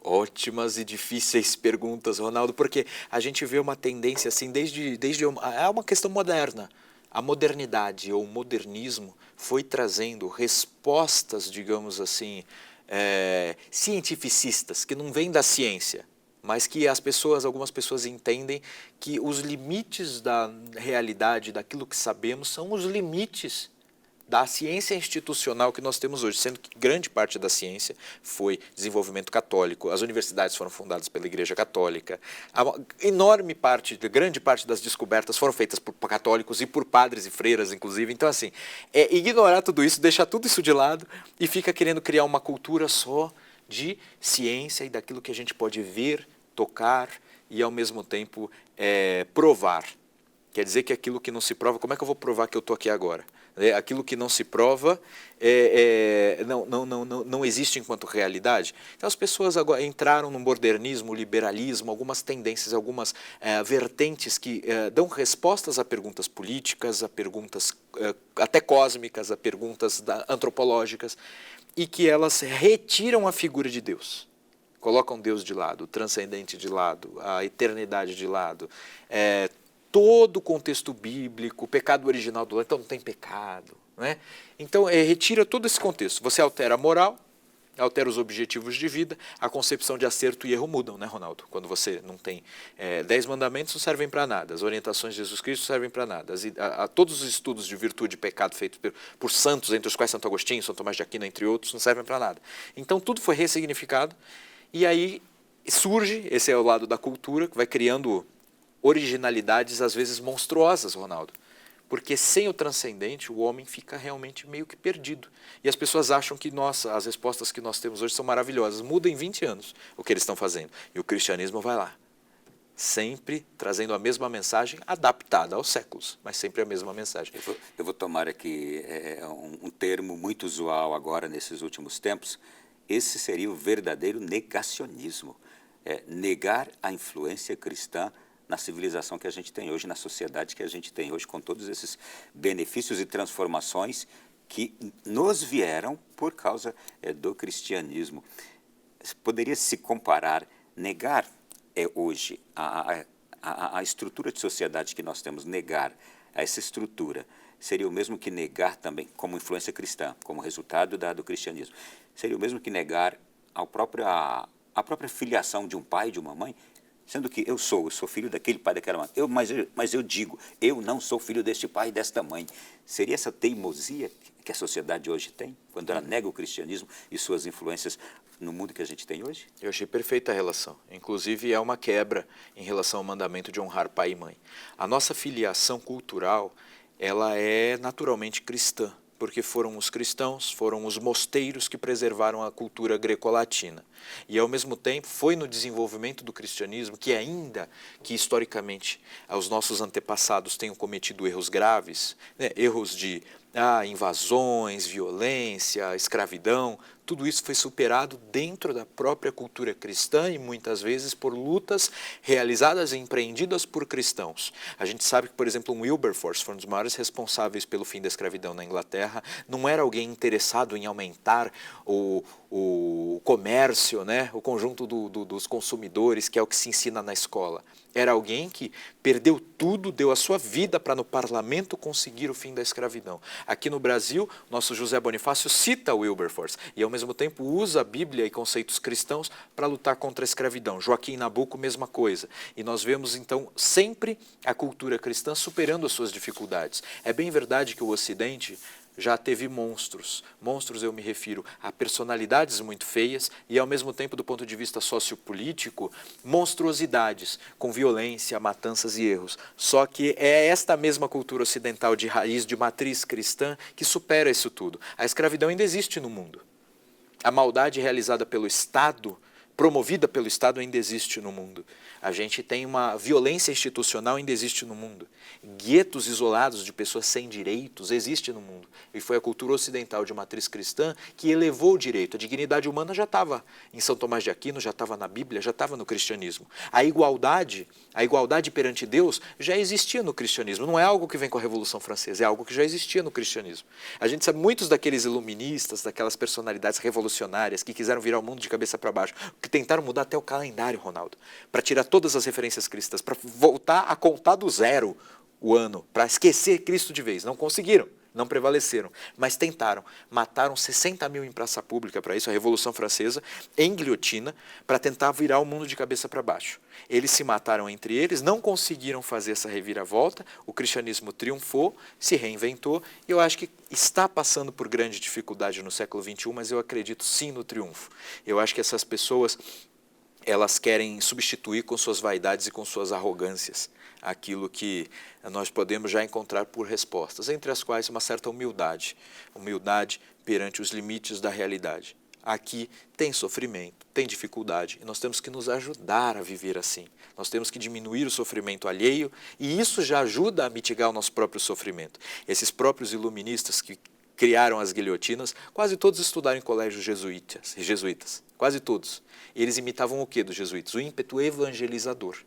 Speaker 2: Ótimas e difíceis perguntas, Ronaldo, porque a gente vê uma tendência assim é uma questão moderna. A modernidade ou o modernismo foi trazendo respostas, digamos assim, cientificistas, que não vêm da ciência, mas que algumas pessoas entendem que os limites da realidade, daquilo que sabemos, são os limites da ciência institucional que nós temos hoje, sendo que grande parte da ciência foi desenvolvimento católico, as universidades foram fundadas pela Igreja Católica, grande parte das descobertas foram feitas por católicos e por padres e freiras, inclusive. Então, assim, ignorar tudo isso, deixar tudo isso de lado e fica querendo criar uma cultura só de ciência e daquilo que a gente pode ver, tocar e, ao mesmo tempo, provar. Quer dizer que aquilo que não se prova, como é que eu vou provar que eu estou aqui agora? Aquilo que não se prova não existe enquanto realidade. Então as pessoas agora entraram no modernismo, liberalismo, algumas tendências, algumas vertentes que dão respostas a perguntas políticas, a perguntas até cósmicas, a perguntas antropológicas, e que elas retiram a figura de Deus. Colocam Deus de lado, o transcendente de lado, a eternidade de lado, todo o contexto bíblico, o pecado original do homem, então não tem pecado. Não é? Então, retira todo esse contexto. Você altera a moral, altera os objetivos de vida, a concepção de acerto e erro mudam, né, Ronaldo? Quando você não tem 10 mandamentos, não servem para nada, as orientações de Jesus Cristo não servem para nada, todos os estudos de virtude e pecado feitos por santos, entre os quais Santo Agostinho, São Tomás de Aquino, entre outros, não servem para nada. Então, tudo foi ressignificado, e aí surge, esse é o lado da cultura, que vai criando originalidades às vezes monstruosas, Ronaldo. Porque sem o transcendente, o homem fica realmente meio que perdido. E as pessoas acham que as respostas que nós temos hoje são maravilhosas. Muda em 20 anos o que eles estão fazendo. E o cristianismo vai lá, sempre trazendo a mesma mensagem, adaptada aos séculos, mas sempre a mesma mensagem.
Speaker 1: Eu vou tomar aqui um termo muito usual agora nesses últimos tempos. Esse seria o verdadeiro negacionismo. Negar a influência cristã na civilização que a gente tem hoje, na sociedade que a gente tem hoje, com todos esses benefícios e transformações que nos vieram por causa do cristianismo. Poderia se comparar, negar hoje a estrutura de sociedade que nós temos, negar essa estrutura, seria o mesmo que negar também, como influência cristã, como resultado do cristianismo, seria o mesmo que negar a própria filiação de um pai e de uma mãe, sendo que eu sou filho daquele pai, daquela mãe. Mas eu digo, eu não sou filho deste pai e desta mãe. Seria essa teimosia que a sociedade hoje tem, quando ela nega o cristianismo e suas influências no mundo que a gente tem hoje?
Speaker 2: Eu achei perfeita a relação. Inclusive, é uma quebra em relação ao mandamento de honrar pai e mãe. A nossa filiação cultural, ela é naturalmente cristã, porque foram os cristãos, foram os mosteiros que preservaram a cultura greco-latina. E, ao mesmo tempo, foi no desenvolvimento do cristianismo que, ainda que historicamente os nossos antepassados tenham cometido erros graves, né, erros de invasões, violência, escravidão, tudo isso foi superado dentro da própria cultura cristã e muitas vezes por lutas realizadas e empreendidas por cristãos. A gente sabe que, por exemplo, Wilberforce foi um dos maiores responsáveis pelo fim da escravidão na Inglaterra, não era alguém interessado em aumentar o comércio, né, o conjunto dos consumidores, que é o que se ensina na escola. Era alguém que perdeu tudo, deu a sua vida para no parlamento conseguir o fim da escravidão. Aqui no Brasil, nosso José Bonifácio cita Wilberforce e, ao mesmo tempo, usa a Bíblia e conceitos cristãos para lutar contra a escravidão. Joaquim Nabuco, mesma coisa. E nós vemos, então, sempre a cultura cristã superando as suas dificuldades. É bem verdade que o Ocidente já teve monstros. Monstros eu me refiro a personalidades muito feias e, ao mesmo tempo, do ponto de vista sociopolítico, monstruosidades, com violência, matanças e erros. Só que é esta mesma cultura ocidental de raiz, de matriz cristã, que supera isso tudo. A escravidão ainda existe no mundo. A maldade realizada pelo Estado, promovida pelo Estado, ainda existe no mundo. A gente tem uma violência institucional, ainda existe no mundo. Guetos isolados de pessoas sem direitos existe no mundo. E foi a cultura ocidental de matriz cristã que elevou o direito. A dignidade humana já estava em São Tomás de Aquino, já estava na Bíblia, já estava no cristianismo. A igualdade perante Deus já existia no cristianismo. Não é algo que vem com a Revolução Francesa, é algo que já existia no cristianismo. A gente sabe muitos daqueles iluministas, daquelas personalidades revolucionárias que quiseram virar o mundo de cabeça para baixo, que tentaram mudar até o calendário, Ronaldo, para tirar todas as referências cristãs, para voltar a contar do zero o ano, para esquecer Cristo de vez. Não conseguiram, não prevaleceram, mas tentaram. Mataram 60 mil em praça pública para isso, a Revolução Francesa, em guilhotina, para tentar virar o mundo de cabeça para baixo. Eles se mataram entre eles, não conseguiram fazer essa reviravolta, o cristianismo triunfou, se reinventou, e eu acho que está passando por grande dificuldade no século XXI, mas eu acredito sim no triunfo. Eu acho que essas pessoas, elas querem substituir com suas vaidades e com suas arrogâncias aquilo que nós podemos já encontrar por respostas, entre as quais uma certa humildade perante os limites da realidade. Aqui tem sofrimento, tem dificuldade, e nós temos que nos ajudar a viver assim. Nós temos que diminuir o sofrimento alheio, e isso já ajuda a mitigar o nosso próprio sofrimento. Esses próprios iluministas que criaram as guilhotinas, quase todos estudaram em colégios jesuítas, quase todos. Eles imitavam o que dos jesuítas? O ímpeto evangelizador.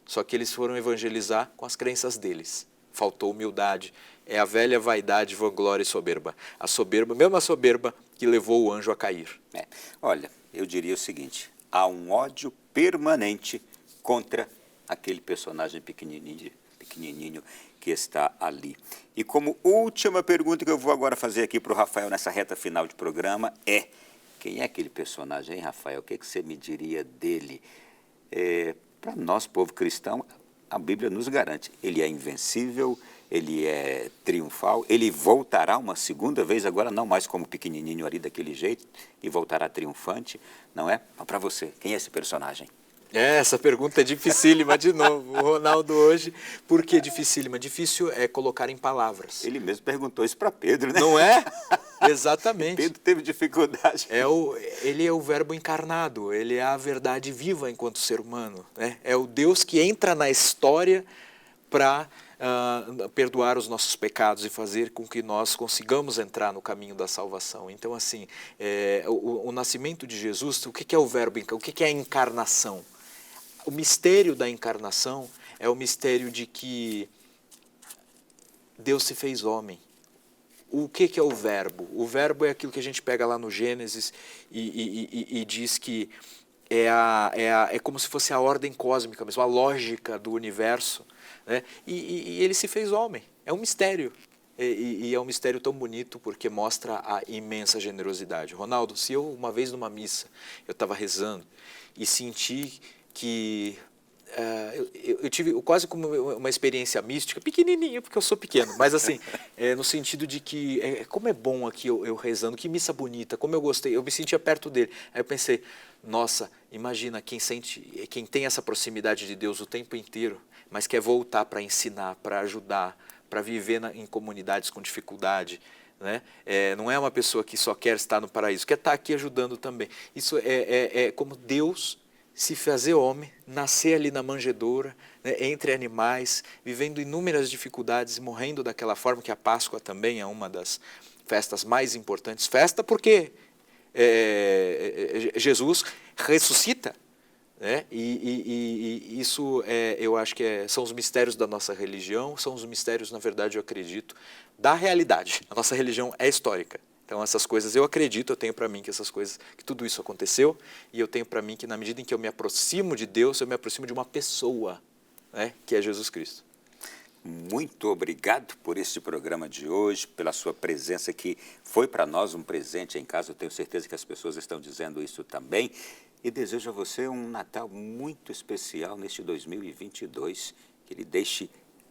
Speaker 2: Só que eles foram evangelizar com as crenças deles. Faltou humildade. É a velha vaidade, vanglória e soberba. A soberba, mesmo a soberba, que levou o anjo a cair.
Speaker 1: Olha, eu diria o seguinte, há um ódio permanente contra aquele personagem pequenininho que está ali. E como última pergunta que eu vou agora fazer aqui para o Rafael nessa reta final de programa é: quem é aquele personagem, hein, Rafael? O que você me diria dele? Para nós, povo cristão, a Bíblia nos garante, ele é invencível, ele é triunfal, ele voltará uma segunda vez, agora não mais como pequenininho ali daquele jeito, e voltará triunfante, não é? Mas para você, quem é esse personagem?
Speaker 2: Essa pergunta é dificílima de novo, o Ronaldo hoje. Por que dificílima? Difícil é colocar em palavras.
Speaker 1: Ele mesmo perguntou isso para Pedro, né?
Speaker 2: Não é? Exatamente.
Speaker 1: Pedro teve dificuldade.
Speaker 2: Ele é o verbo encarnado, ele é a verdade viva enquanto ser humano, né? É o Deus que entra na história para perdoar os nossos pecados e fazer com que nós consigamos entrar no caminho da salvação. Então, assim, o nascimento de Jesus, o que é o verbo, o que é a encarnação? O mistério da encarnação é o mistério de que Deus se fez homem. O que é o verbo? O verbo é aquilo que a gente pega lá no Gênesis e diz que é como se fosse a ordem cósmica mesmo, a lógica do universo, né? E ele se fez homem. É um mistério. E é um mistério tão bonito porque mostra a imensa generosidade. Ronaldo, se eu uma vez numa missa, eu estava rezando e senti que eu tive quase como uma experiência mística, pequenininha, porque eu sou pequeno, mas assim, no sentido de que, como é bom aqui eu rezando, que missa bonita, como eu gostei, eu me sentia perto dele. Aí eu pensei, nossa, imagina quem tem essa proximidade de Deus o tempo inteiro, mas quer voltar para ensinar, para ajudar, para viver em comunidades com dificuldade, né? Não é uma pessoa que só quer estar no paraíso, quer estar aqui ajudando também. Isso é como Deus se fazer homem, nascer ali na manjedoura, né, entre animais, vivendo inúmeras dificuldades e morrendo daquela forma, que a Páscoa também é uma das festas mais importantes. Festa porque Jesus ressuscita, né? E isso eu acho que são os mistérios da nossa religião, são os mistérios, na verdade, eu acredito, da realidade. A nossa religião é histórica. Então essas coisas eu acredito, eu tenho para mim que tudo isso aconteceu, e eu tenho para mim que na medida em que eu me aproximo de Deus, eu me aproximo de uma pessoa, né, que é Jesus Cristo.
Speaker 1: Muito obrigado por este programa de hoje, pela sua presença que foi para nós um presente em casa. Eu tenho certeza que as pessoas estão dizendo isso também. E desejo a você um Natal muito especial neste 2022. Que ele deixe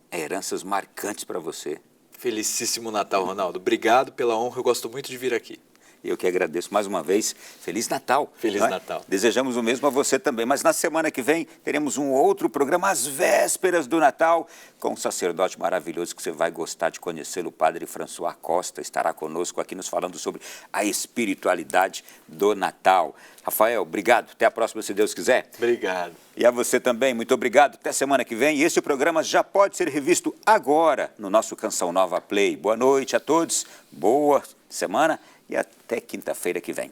Speaker 1: heranças marcantes para você.
Speaker 2: Felicíssimo Natal, Ronaldo. Obrigado pela honra, eu gosto muito de vir aqui.
Speaker 1: Eu que agradeço mais uma vez. Feliz Natal.
Speaker 2: Feliz Natal.
Speaker 1: Desejamos o mesmo a você também. Mas na semana que vem teremos um outro programa às vésperas do Natal com um sacerdote maravilhoso que você vai gostar de conhecê-lo, o Padre François Costa. Estará conosco aqui nos falando sobre a espiritualidade do Natal. Rafael, obrigado. Até a próxima, se Deus quiser.
Speaker 2: Obrigado.
Speaker 1: E a você também, muito obrigado. Até semana que vem. E este programa já pode ser revisto agora no nosso Canção Nova Play. Boa noite a todos, boa semana e até quinta-feira que vem.